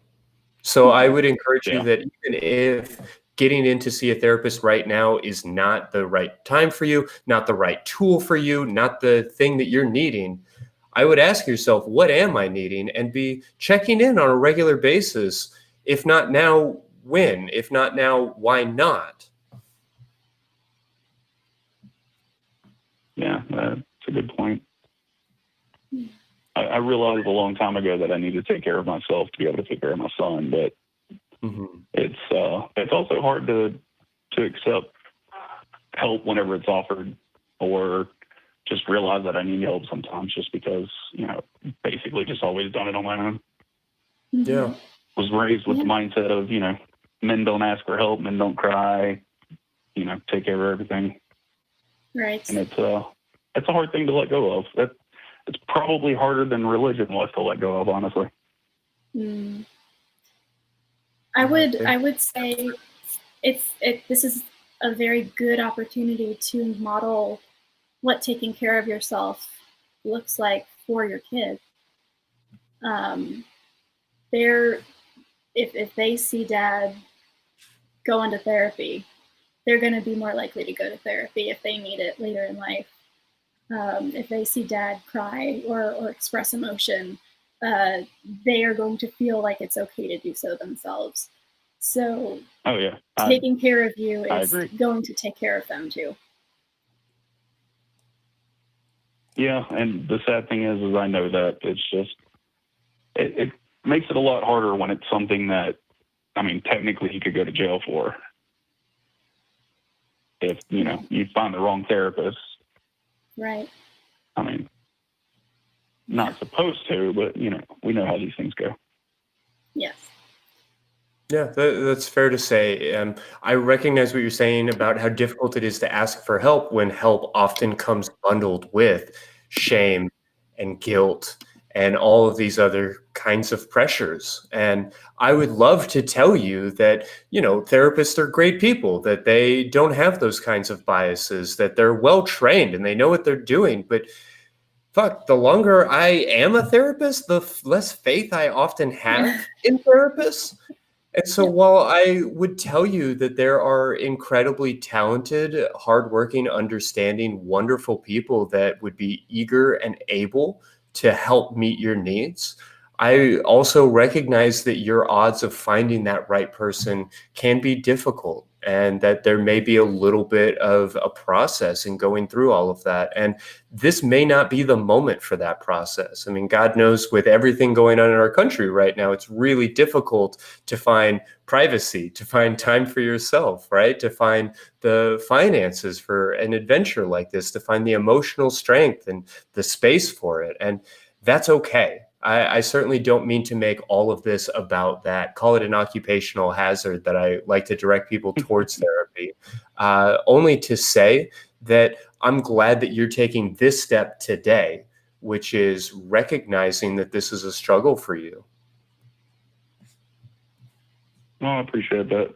So I would encourage you Yeah. that even if getting in to see a therapist right now is not the right time for you, not the right tool for you, not the thing that you're needing, I would ask yourself, what am I needing? And be checking in on a regular basis. If not now, when? If not now, why not? Yeah, that's a good point. I realized a long time ago that I need to take care of myself to be able to take care of my son, but it's also hard to accept help whenever it's offered, or just realize that I need help sometimes just because, basically just always done it on my own. Yeah. Was raised with the mindset of, men don't ask for help, men don't cry, take care of everything. Right. And it's a hard thing to let go of. It's probably harder than religion was to let go of, honestly. I would say this is a very good opportunity to model what taking care of yourself looks like for your kid. If they see dad go into therapy, they're going to be more likely to go to therapy if they need it later in life. If they see dad cry or express emotion, they are going to feel like it's okay to do so themselves. So taking care of you is going to take care of them too. Yeah, and the sad thing is I know that it's just, it makes it a lot harder when it's something that, technically you could go to jail for. If, you find the wrong therapist. Right. Not supposed to, but, we know how these things go. Yes. Yeah, that's fair to say. I recognize what you're saying about how difficult it is to ask for help when help often comes bundled with shame and guilt and all of these other kinds of pressures. And I would love to tell you that, therapists are great people, that they don't have those kinds of biases, that they're well trained and they know what they're doing. But fuck, the longer I am a therapist, the less faith I often have in therapists. And so while I would tell you that there are incredibly talented, hardworking, understanding, wonderful people that would be eager and able to help meet your needs, I also recognize that your odds of finding that right person can be difficult. and that there may be a little bit of a process in going through all of that. And this may not be the moment for that process. I mean, God knows, with everything going on in our country right now, it's really difficult to find privacy, to find time for yourself, right? To find the finances for an adventure like this, to find the emotional strength and the space for it. And that's okay. I certainly don't mean to make all of this about that. Call it an occupational hazard that I like to direct people towards therapy. Only to say that I'm glad that you're taking this step today, which is recognizing that this is a struggle for you. Well, I appreciate that.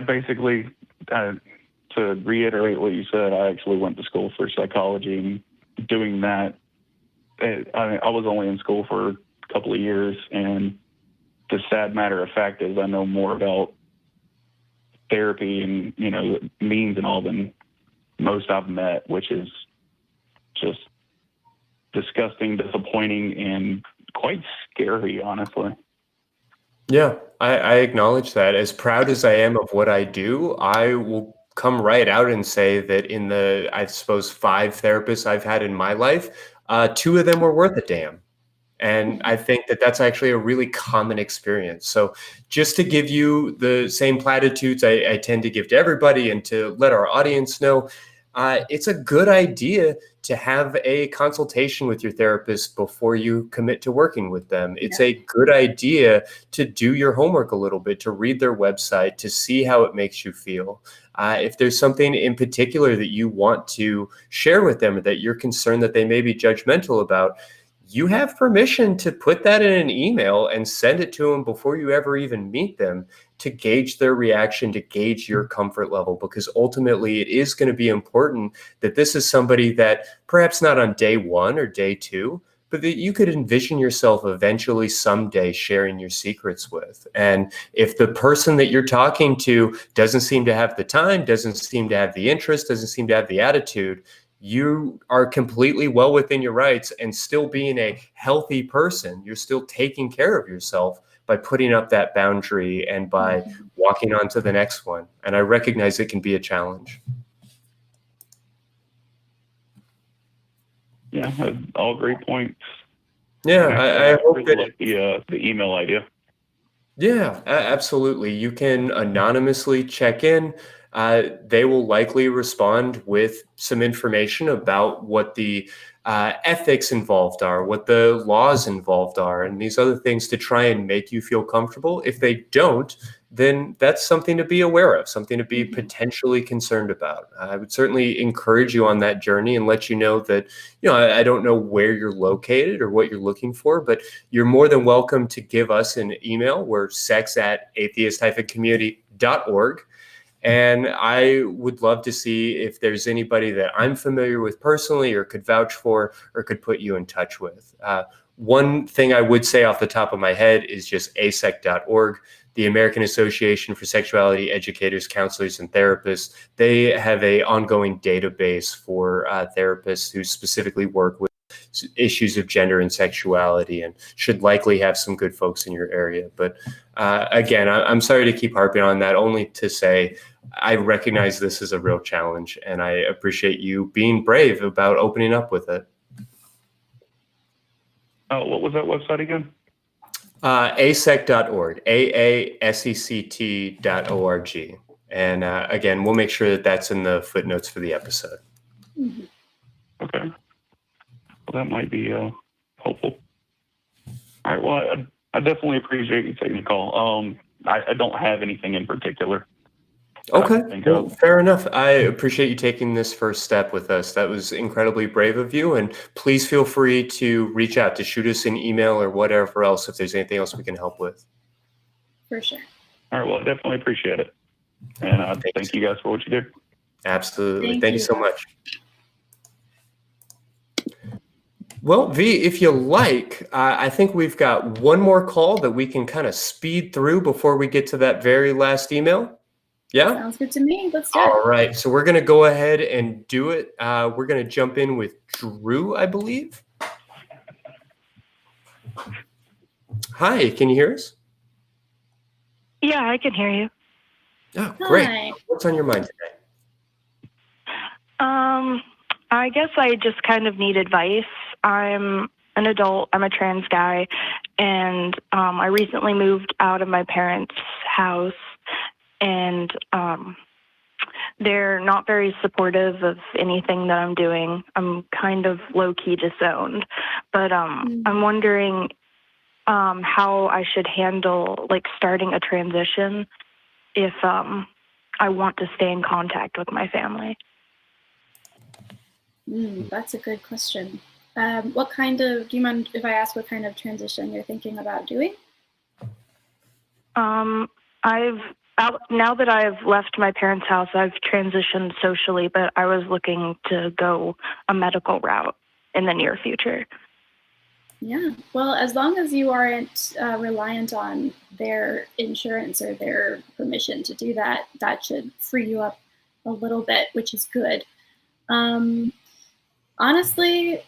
Basically, to reiterate what you said, I actually went to school for psychology, and doing that, I was only in school for a couple of years, and the sad matter of fact is I know more about therapy and, means and all than most I've met, which is just disgusting, disappointing, and quite scary, honestly. Yeah, I acknowledge that. As proud as I am of what I do, I will come right out and say that in the, I suppose, 5 therapists I've had in my life, 2 of them were worth a damn. And I think that that's actually a really common experience. So just to give you the same platitudes I tend to give to everybody, and to let our audience know, it's a good idea to have a consultation with your therapist before you commit to working with them. It's a good idea to do your homework a little bit, to read their website, to see how it makes you feel. If there's something in particular that you want to share with them, or that you're concerned that they may be judgmental about, you have permission to put that in an email and send it to them before you ever even meet them, to gauge their reaction, to gauge your comfort level, because ultimately it is going to be important that this is somebody that perhaps not on day 1 or day 2, but that you could envision yourself eventually someday sharing your secrets with. And if the person that you're talking to doesn't seem to have the time, doesn't seem to have the interest, doesn't seem to have the attitude, you are completely well within your rights, and still being a healthy person, you're still taking care of yourself by putting up that boundary and by walking on to the next one. And I recognize it can be a challenge. Yeah, all great points. Yeah, I hope really that like the email idea. Yeah, absolutely. You can anonymously check in. They will likely respond with some information about what the ethics involved are, what the laws involved are, and these other things, to try and make you feel comfortable. If they don't, then that's something to be aware of, something to be potentially concerned about. I would certainly encourage you on that journey, and let you know that, I don't know where you're located or what you're looking for, but you're more than welcome to give us an email. We're sex@atheist-community.org. And I would love to see if there's anybody that I'm familiar with personally, or could vouch for, or could put you in touch with. One thing I would say off the top of my head is just asec.org, the American Association for Sexuality Educators, Counselors, and Therapists. They have an ongoing database for therapists who specifically work with issues of gender and sexuality, and should likely have some good folks in your area. But again, I'm sorry to keep harping on that, only to say I recognize this is a real challenge, and I appreciate you being brave about opening up with it. What was that website again? asec.org, AASECT.org. And again, we'll make sure that that's in the footnotes for the episode. Okay. Well, that might be helpful. All right. Well, I definitely appreciate you taking the call. I don't have anything in particular. Okay, well, fair enough. I appreciate you taking this first step with us. That was incredibly brave of you. And please feel free to reach out, to shoot us an email or whatever else, if there's anything else we can help with. For sure. All right. Well, I definitely appreciate it. And thank you guys for what you do. Absolutely. Thank you so much. Well, V, if you like, I think we've got one more call that we can kind of speed through before we get to that very last email. Yeah? Sounds good to me. Let's do it. All right. So we're going to go ahead and do it. We're going to jump in with Drew, I believe. Hi, can you hear us? Yeah, I can hear you. Oh, great. Hi. What's on your mind today? I guess I just kind of need advice. I'm an adult. I'm a trans guy, and I recently moved out of my parents' house, and they're not very supportive of anything that I'm doing. I'm kind of low-key disowned, but I'm wondering how I should handle like starting a transition if I want to stay in contact with my family. That's a good question. What kind of, do you mind if I ask what kind of transition you're thinking about doing? Now that I've left my parents' house, I've transitioned socially, but I was looking to go a medical route in the near future. Yeah, well, as long as you aren't reliant on their insurance or their permission to do that, that should free you up a little bit, which is good. Honestly,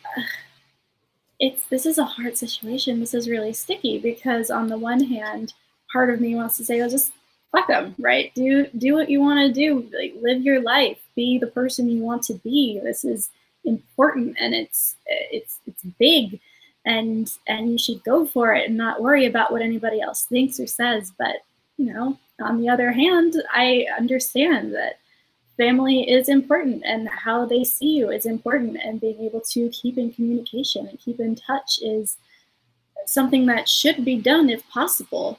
this is a hard situation. This is really sticky because on the one hand, part of me wants to say, well, just fuck them, right? Do what you want to do. Like, live your life. Be the person you want to be. This is important, and it's big, and you should go for it and not worry about what anybody else thinks or says. But on the other hand, I understand that family is important, and how they see you is important, and being able to keep in communication and keep in touch is something that should be done if possible.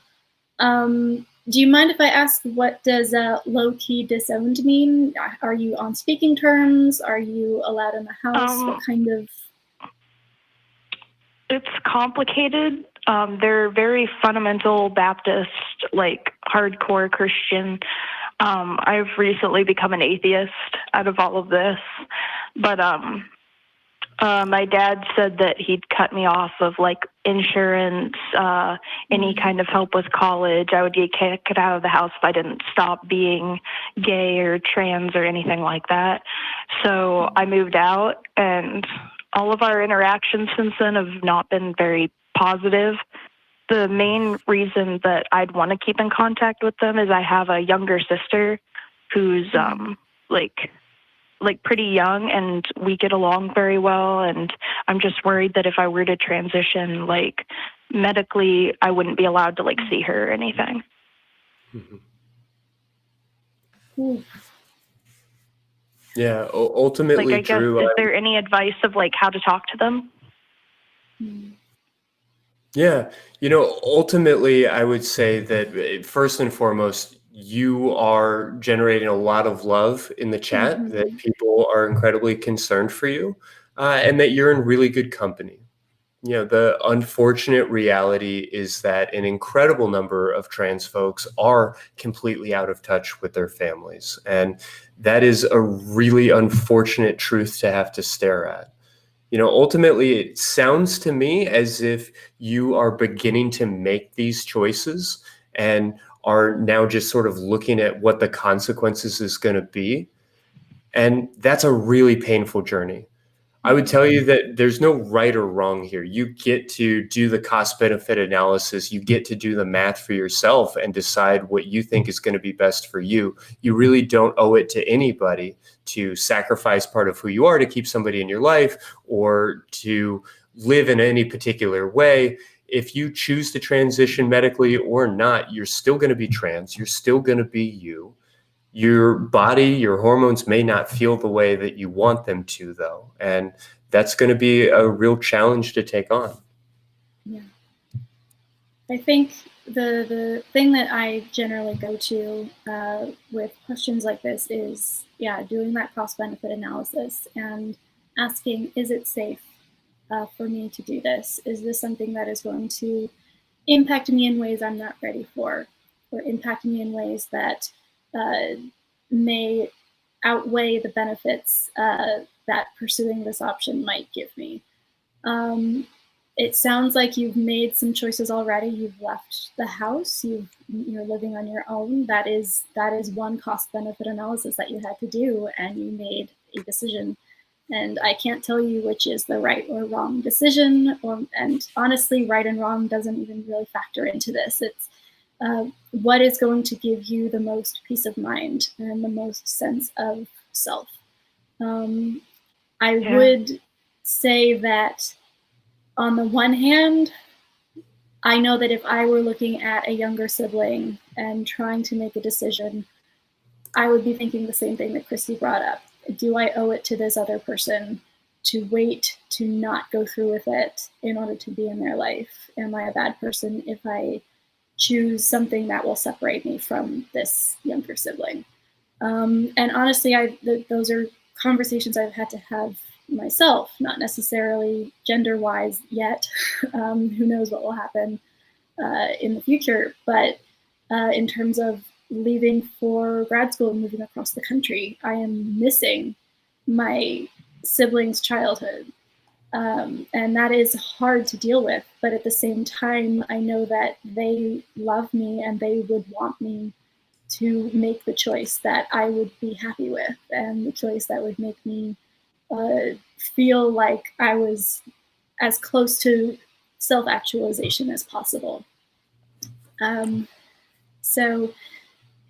Do you mind if I ask, what does low-key disowned mean? Are you on speaking terms? Are you allowed in the house? What kind of... It's complicated. They're very fundamental Baptist, like hardcore Christian. I've recently become an atheist out of all of this, but my dad said that he'd cut me off of like insurance, any kind of help with college. I would get kicked out of the house if I didn't stop being gay or trans or anything like that. So I moved out, and all of our interactions since then have not been very positive. The main reason that I'd want to keep in contact with them is I have a younger sister who's like pretty young, and we get along very well, and I'm just worried that if I were to transition, like medically, I wouldn't be allowed to like see her or anything. Yeah, ultimately, like, I guess, Drew, is there any advice of like how to talk to them? Yeah, ultimately, I would say that first and foremost, you are generating a lot of love in the chat, that people are incredibly concerned for you, and that you're in really good company. The unfortunate reality is that an incredible number of trans folks are completely out of touch with their families. And that is a really unfortunate truth to have to stare at. Ultimately, it sounds to me as if you are beginning to make these choices and are now just sort of looking at what the consequences is going to be. And that's a really painful journey. I would tell you that there's no right or wrong here. You get to do the cost benefit analysis. You get to do the math for yourself and decide what you think is going to be best for you. You really don't owe it to anybody to sacrifice part of who you are to keep somebody in your life or to live in any particular way. If you choose to transition medically or not, you're still going to be trans. You're still going to be you. Your body, your hormones may not feel the way that you want them to, though. And that's going to be a real challenge to take on. Yeah. I think the thing that I generally go to with questions like this is, doing that cost-benefit analysis and asking, is it safe for me to do this? Is this something that is going to impact me in ways I'm not ready for, or impact me in ways that may outweigh the benefits that pursuing this option might give me. It sounds like you've made some choices already. You've left the house. You're living on your own. That is one cost-benefit analysis that you had to do, and you made a decision. And I can't tell you which is the right or wrong decision. And honestly, right and wrong doesn't even really factor into this. It's what is going to give you the most peace of mind and the most sense of self. I would say that on the one hand, I know that if I were looking at a younger sibling and trying to make a decision, I would be thinking the same thing that Christy brought up. Do I owe it to this other person to wait, to not go through with it in order to be in their life? Am I a bad person if I choose something that will separate me from this younger sibling? And honestly, those are conversations I've had to have myself, not necessarily gender-wise yet. Who knows what will happen in the future, but in terms of leaving for grad school and moving across the country, I am missing my siblings' childhood. And that is hard to deal with, but at the same time, I know that they love me and they would want me to make the choice that I would be happy with, and the choice that would make me feel like I was as close to self-actualization as possible. So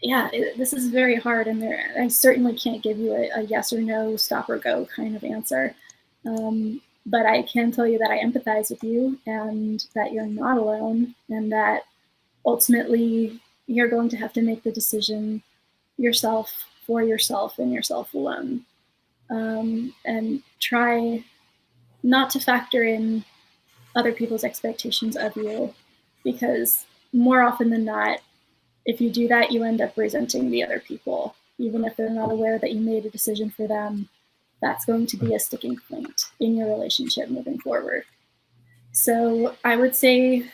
yeah, this is very hard, and I certainly can't give you a yes or no, stop or go kind of answer. But I can tell you that I empathize with you, and that you're not alone, and that ultimately you're going to have to make the decision yourself, for yourself, and yourself alone. And try not to factor in other people's expectations of you, because more often than not, if you do that, you end up resenting the other people. Even if they're not aware that you made a decision for them, that's going to be a sticking point in your relationship moving forward. So I would say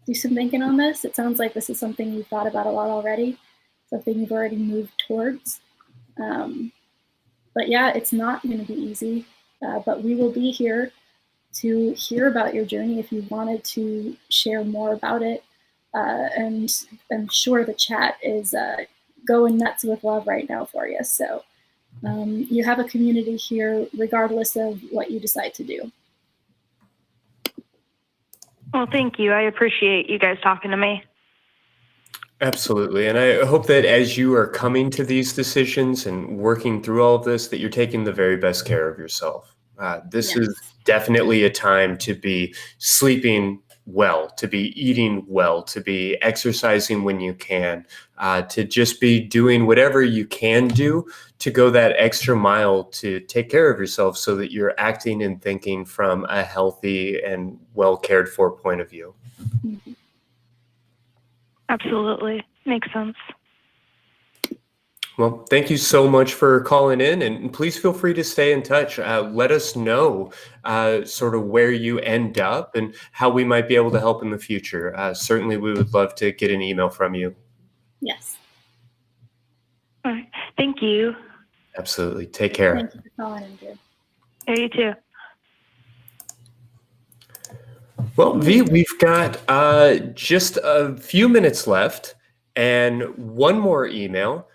do some thinking on this. It sounds like this is something you've thought about a lot already, something you've already moved towards. But yeah, it's not going to be easy, but we will be here to hear about your journey if you wanted to share more about it. And I'm sure the chat is going nuts with love right now for you. So you have a community here regardless of what you decide to do. Well, thank you. I appreciate you guys talking to me. Absolutely. And I hope that as you are coming to these decisions and working through all of this, that you're taking the very best care of yourself. This is definitely a time to be sleeping well, to be eating well, to be exercising when you can, to just be doing whatever you can do to go that extra mile to take care of yourself so that you're acting and thinking from a healthy and well cared for point of view. Mm-hmm. Absolutely. Makes sense. Well, thank you so much for calling in, and please feel free to stay in touch. Let us know sort of where you end up and how we might be able to help in the future. Certainly, we would love to get an email from you. Yes. All right. Thank you. Absolutely. Take care. Thank you for calling in, Drew. Yeah, you too. Well, V, we've got just a few minutes left and one more email.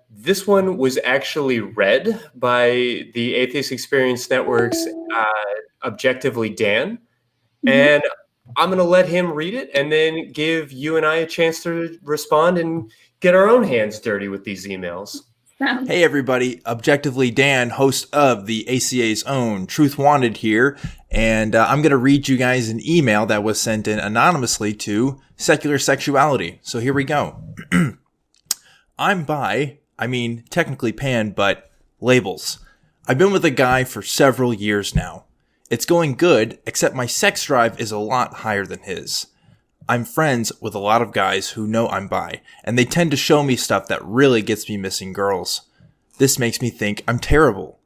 This one was actually read by the Atheist Experience Network's Objectively Dan. Mm-hmm. And I'm going to let him read it and then give you and I a chance to respond and get our own hands dirty with these emails. Hey everybody, Objectively Dan, host of the ACA's own Truth Wanted here, and I'm going to read you guys an email that was sent in anonymously to Secular Sexuality. So here we go. I'm bi, technically pan, but labels. I've been with a guy for several years now. It's going good, except my sex drive is a lot higher than his. I'm friends with a lot of guys who know I'm bi, and they tend to show me stuff that really gets me missing girls. This makes me think I'm terrible.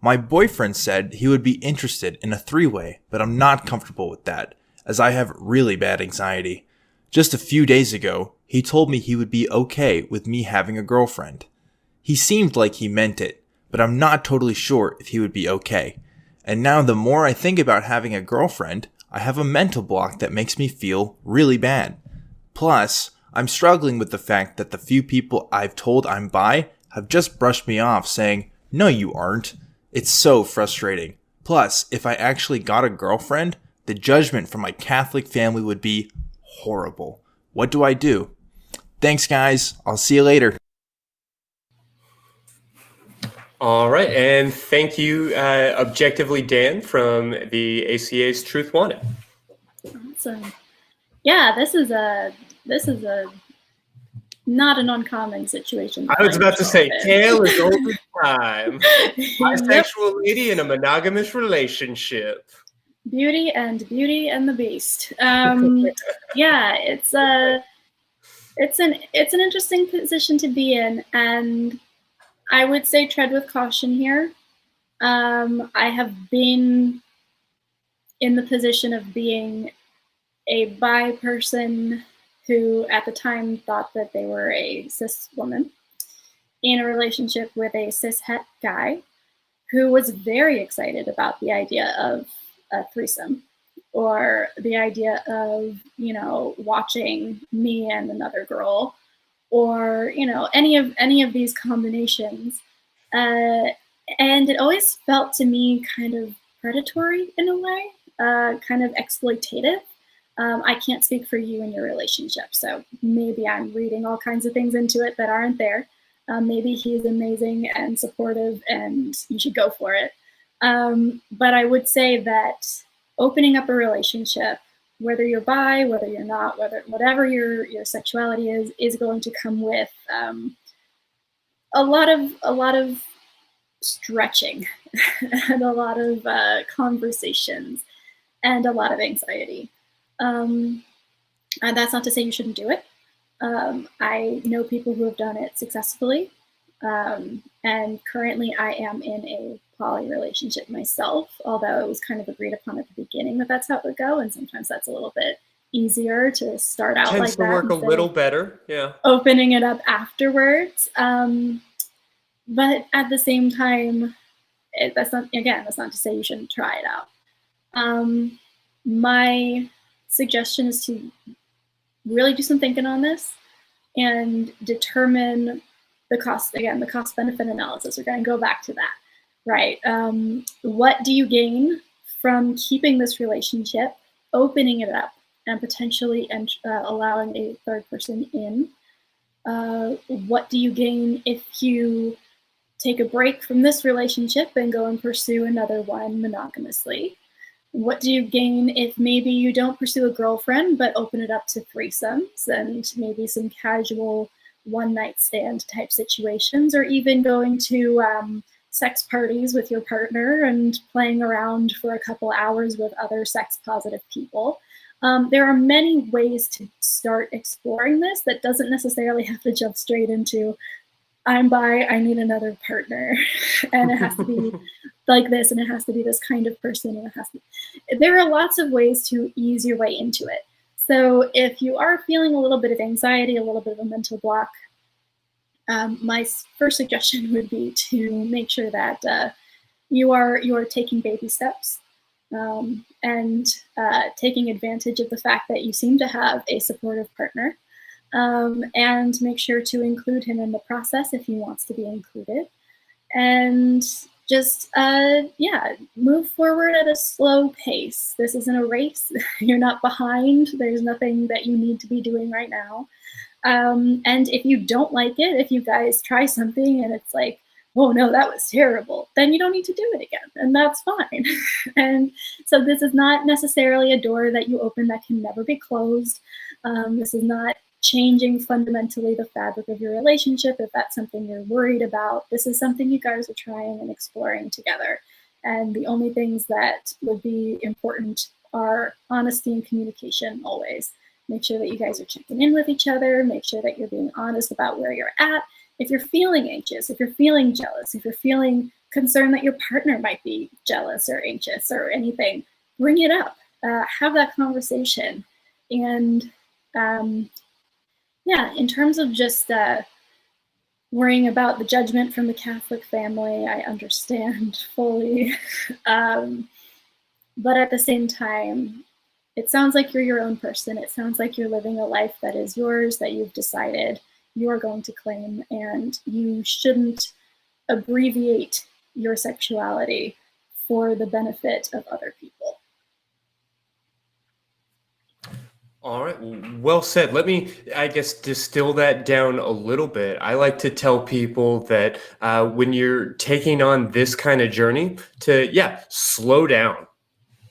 My boyfriend said he would be interested in a three-way, but I'm not comfortable with that, as I have really bad anxiety. Just a few days ago, he told me he would be okay with me having a girlfriend. He seemed like he meant it, but I'm not totally sure if he would be okay. And now the more I think about having a girlfriend, I have a mental block that makes me feel really bad. Plus, I'm struggling with the fact that the few people I've told I'm bi have just brushed me off saying, "No, you aren't." It's so frustrating. Plus, if I actually got a girlfriend, the judgment from my Catholic family would be horrible. What do I do? Thanks, guys. I'll see you later. All right, and thank you, Objectively Dan from the ACA's Truth Wanted. Awesome. Yeah, this is a not an uncommon situation. I was about to say, tale as old as time. Bisexual lady in a monogamous relationship. Beauty and the Beast. Yeah, it's an interesting position to be in, and I would say tread with caution here. I have been in the position of being a bi person who at the time thought that they were a cis woman in a relationship with a cis het guy who was very excited about the idea of a threesome or the idea of, watching me and another girl or, any of these combinations. And it always felt to me kind of predatory in a way, kind of exploitative. I can't speak for you and your relationship, so maybe I'm reading all kinds of things into it that aren't there. Maybe he's amazing and supportive and you should go for it. But I would say that opening up a relationship, whether you're bi, whether you're not, whatever your sexuality is going to come with a lot of stretching and a lot of conversations and a lot of anxiety. And that's not to say you shouldn't do it. I know people who have done it successfully. And currently I am in a poly relationship myself, although it was kind of agreed upon at the beginning that that's how it would go. And sometimes that's a little bit easier to start out Tends like that. Tends to work a little better, yeah. Opening it up afterwards. But at the same time, that's not to say you shouldn't try it out. My suggestion is to really do some thinking on this and determine the cost-benefit analysis. We're going to go back to that, right? What do you gain from keeping this relationship, opening it up, and potentially allowing a third person in? What do you gain if you take a break from this relationship and go and pursue another one monogamously? What do you gain if maybe you don't pursue a girlfriend but open it up to threesomes and maybe some casual one-night stand type situations, or even going to sex parties with your partner and playing around for a couple hours with other sex-positive people? There are many ways to start exploring this that doesn't necessarily have to jump straight into, I'm bi, I need another partner, and it has to be like this, and it has to be this kind of person, and there are lots of ways to ease your way into it. So if you are feeling a little bit of anxiety, a little bit of a mental block, my first suggestion would be to make sure that you are taking baby steps and taking advantage of the fact that you seem to have a supportive partner. And make sure to include him in the process if he wants to be included. And just, move forward at a slow pace. This isn't a race. You're not behind. There's nothing that you need to be doing right now. And if you don't like it, if you guys try something and it's like, oh no, that was terrible, then you don't need to do it again, and that's fine. And so this is not necessarily a door that you open that can never be closed. This is not changing fundamentally the fabric of your relationship. If that's something you're worried about, this is something you guys are trying and exploring together. And the only things that would be important are honesty and communication always. Make sure that you guys are checking in with each other. Make sure that you're being honest about where you're at. If you're feeling anxious, if you're feeling jealous, if you're feeling concerned that your partner might be jealous or anxious or anything, bring it up. Have that conversation. And in terms of just worrying about the judgment from the Catholic family, I understand fully. But at the same time, it sounds like you're your own person. It sounds like you're living a life that is yours, that you've decided you're going to claim, and you shouldn't abbreviate your sexuality for the benefit of other people. All right, well said. Let me, I guess, distill that down a little bit. I like to tell people that when you're taking on this kind of journey, to slow down.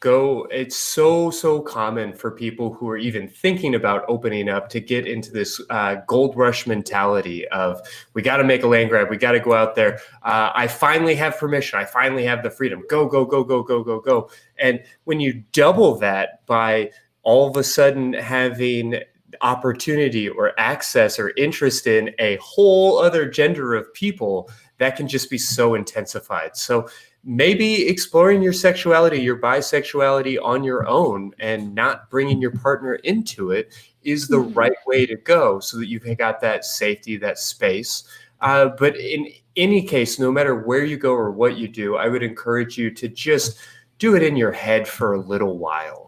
It's so common for people who are even thinking about opening up to get into this gold rush mentality of, we got to make a land grab, we got to go out there, I finally have permission, I finally have the freedom, go go go go go go go. And when you double that by all of a sudden having opportunity or access or interest in a whole other gender of people, that can just be so intensified. So maybe exploring your sexuality, your bisexuality on your own and not bringing your partner into it is the right way to go, so that you've got that safety, that space. But in any case, no matter where you go or what you do, I would encourage you to just do it in your head for a little while.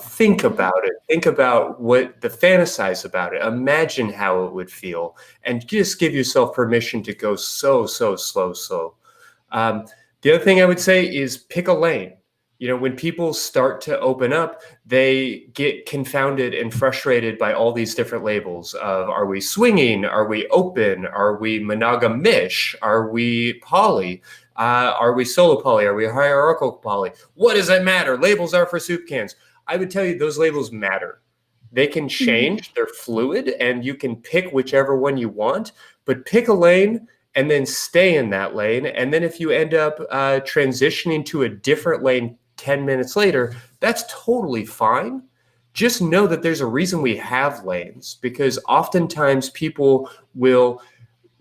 Think about it. Think about fantasize about it. Imagine how it would feel, and just give yourself permission to go so slow. The other thing I would say is pick a lane. When people start to open up, they get confounded and frustrated by all these different labels of, are we swinging? Are we open? Are we monogamish? Are we poly? Are we solo poly? Are we hierarchical poly? What does that matter? Labels are for soup cans. I would tell you those labels matter. They can change, they're fluid, and you can pick whichever one you want, but pick a lane and then stay in that lane. And then if you end up transitioning to a different lane 10 minutes later, that's totally fine. Just know that there's a reason we have lanes, because oftentimes people will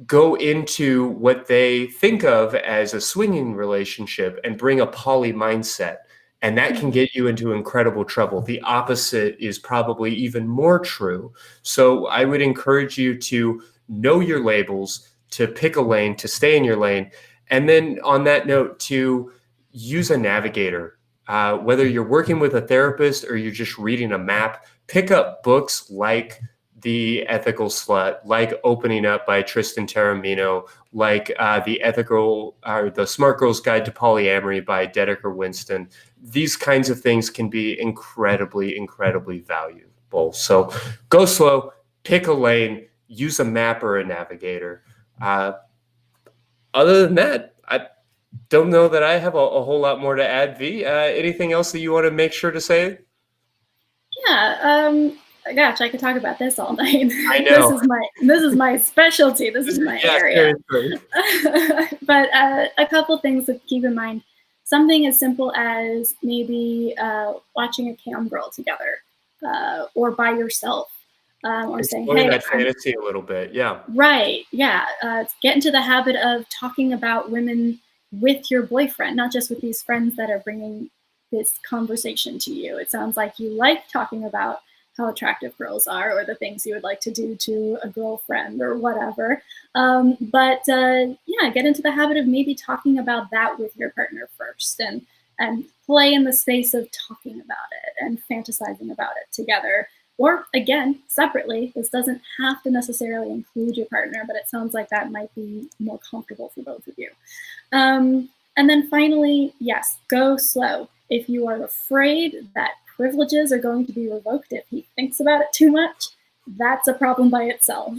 go into what they think of as a swinging relationship and bring a poly mindset. And that can get you into incredible trouble. The opposite is probably even more true. So I would encourage you to know your labels, to pick a lane, to stay in your lane. And then on that note, to use a navigator. Whether you're working with a therapist or you're just reading a map, pick up books like The Ethical Slut, like Opening Up by Tristan Taormino, like The Smart Girl's Guide to Polyamory by Dedeker Winston. These kinds of things can be incredibly valuable. So go slow, pick a lane, use a map or a navigator. Other than that, I don't know that I have a whole lot more to add. V, anything else that you want to make sure to say? Yeah, gosh, I could talk about this all night. I know. This is my specialty. This is my area. But a couple things to keep in mind. Something as simple as maybe watching a cam girl together, or by yourself, or saying, "Hey, that fantasy a little bit." Yeah. Right. Yeah. Get into the habit of talking about women with your boyfriend, not just with these friends that are bringing this conversation to you. It sounds like you like talking about how attractive girls are, or the things you would like to do to a girlfriend or whatever. But get into the habit of maybe talking about that with your partner first, and play in the space of talking about it and fantasizing about it together. Or again, separately. This doesn't have to necessarily include your partner, but it sounds like that might be more comfortable for both of you. And then finally, yes, go slow. If you are afraid that privileges are going to be revoked if he thinks about it too much, that's a problem by itself.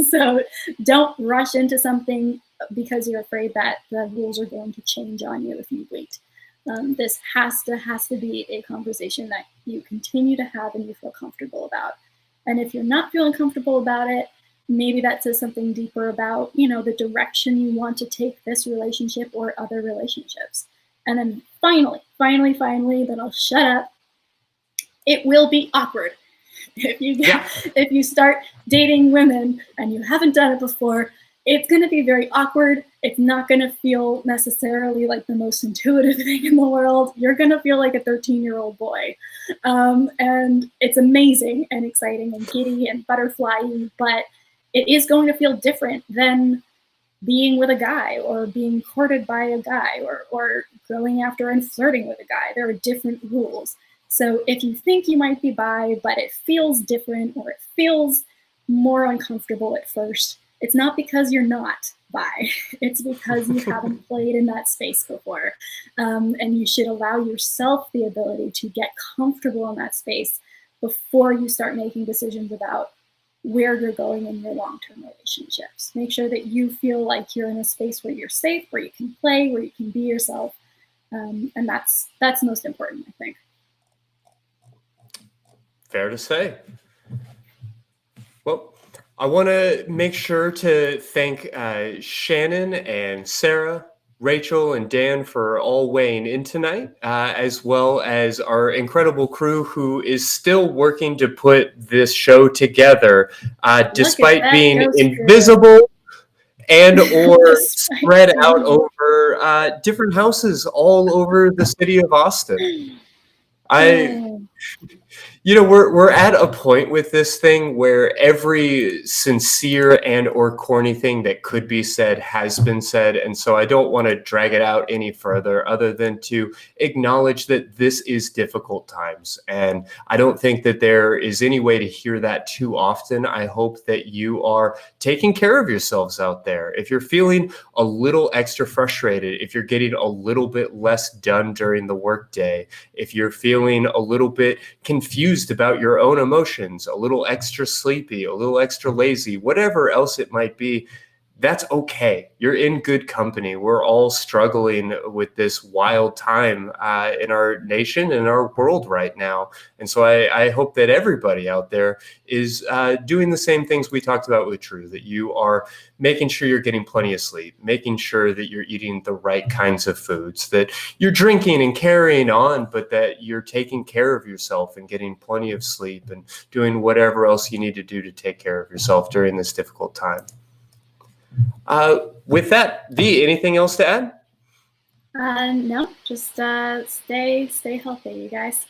So don't rush into something because you're afraid that the rules are going to change on you if you wait. This has to be a conversation that you continue to have and you feel comfortable about. And if you're not feeling comfortable about it, maybe that says something deeper about, the direction you want to take this relationship or other relationships. And then finally, then I'll shut up. It will be awkward. If you start dating women and you haven't done it before, it's going to be very awkward. It's not going to feel necessarily like the most intuitive thing in the world. You're going to feel like a 13-year-old boy. And it's amazing and exciting and giddy and butterfly-y, but it is going to feel different than being with a guy or being courted by a guy or going after and flirting with a guy. There are different rules. So if you think you might be bi, but it feels different or it feels more uncomfortable at first, it's not because you're not bi. It's because you haven't played in that space before. And you should allow yourself the ability to get comfortable in that space before you start making decisions about where you're going in your long-term relationships. Make sure that you feel like you're in a space where you're safe, where you can play, where you can be yourself. And that's most important, I think. Fair to say. Well, I want to make sure to thank Shannon and Sarah, Rachel, and Dan for all weighing in tonight, as well as our incredible crew who is still working to put this show together, despite being invisible and or spread out over different houses all over the city of Austin. We're at a point with this thing where every sincere and or corny thing that could be said has been said. And so I don't want to drag it out any further other than to acknowledge that this is difficult times. And I don't think that there is any way to hear that too often. I hope that you are taking care of yourselves out there. If you're feeling a little extra frustrated, if you're getting a little bit less done during the workday, if you're feeling a little bit confused about your own emotions, a little extra sleepy, a little extra lazy, whatever else it might be, that's okay. You're in good company. We're all struggling with this wild time in our nation and our world right now. And so I hope that everybody out there is doing the same things we talked about with Drew, that you are making sure you're getting plenty of sleep, making sure that you're eating the right kinds of foods, that you're drinking and carrying on, but that you're taking care of yourself and getting plenty of sleep and doing whatever else you need to do to take care of yourself during this difficult time. With that, V, anything else to add? No, just stay healthy, you guys.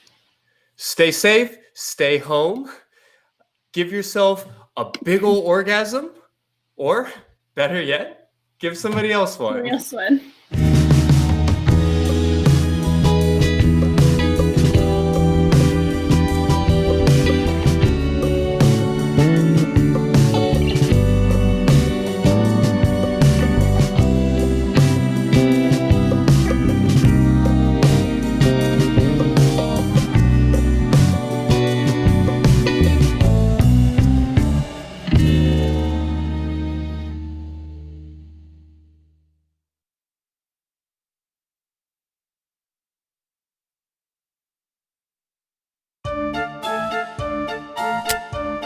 Stay safe, stay home, give yourself a big ol' orgasm, or better yet, give somebody else one. Somebody else one.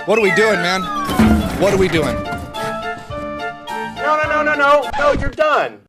What are we doing, man? What are we doing? No, you're done.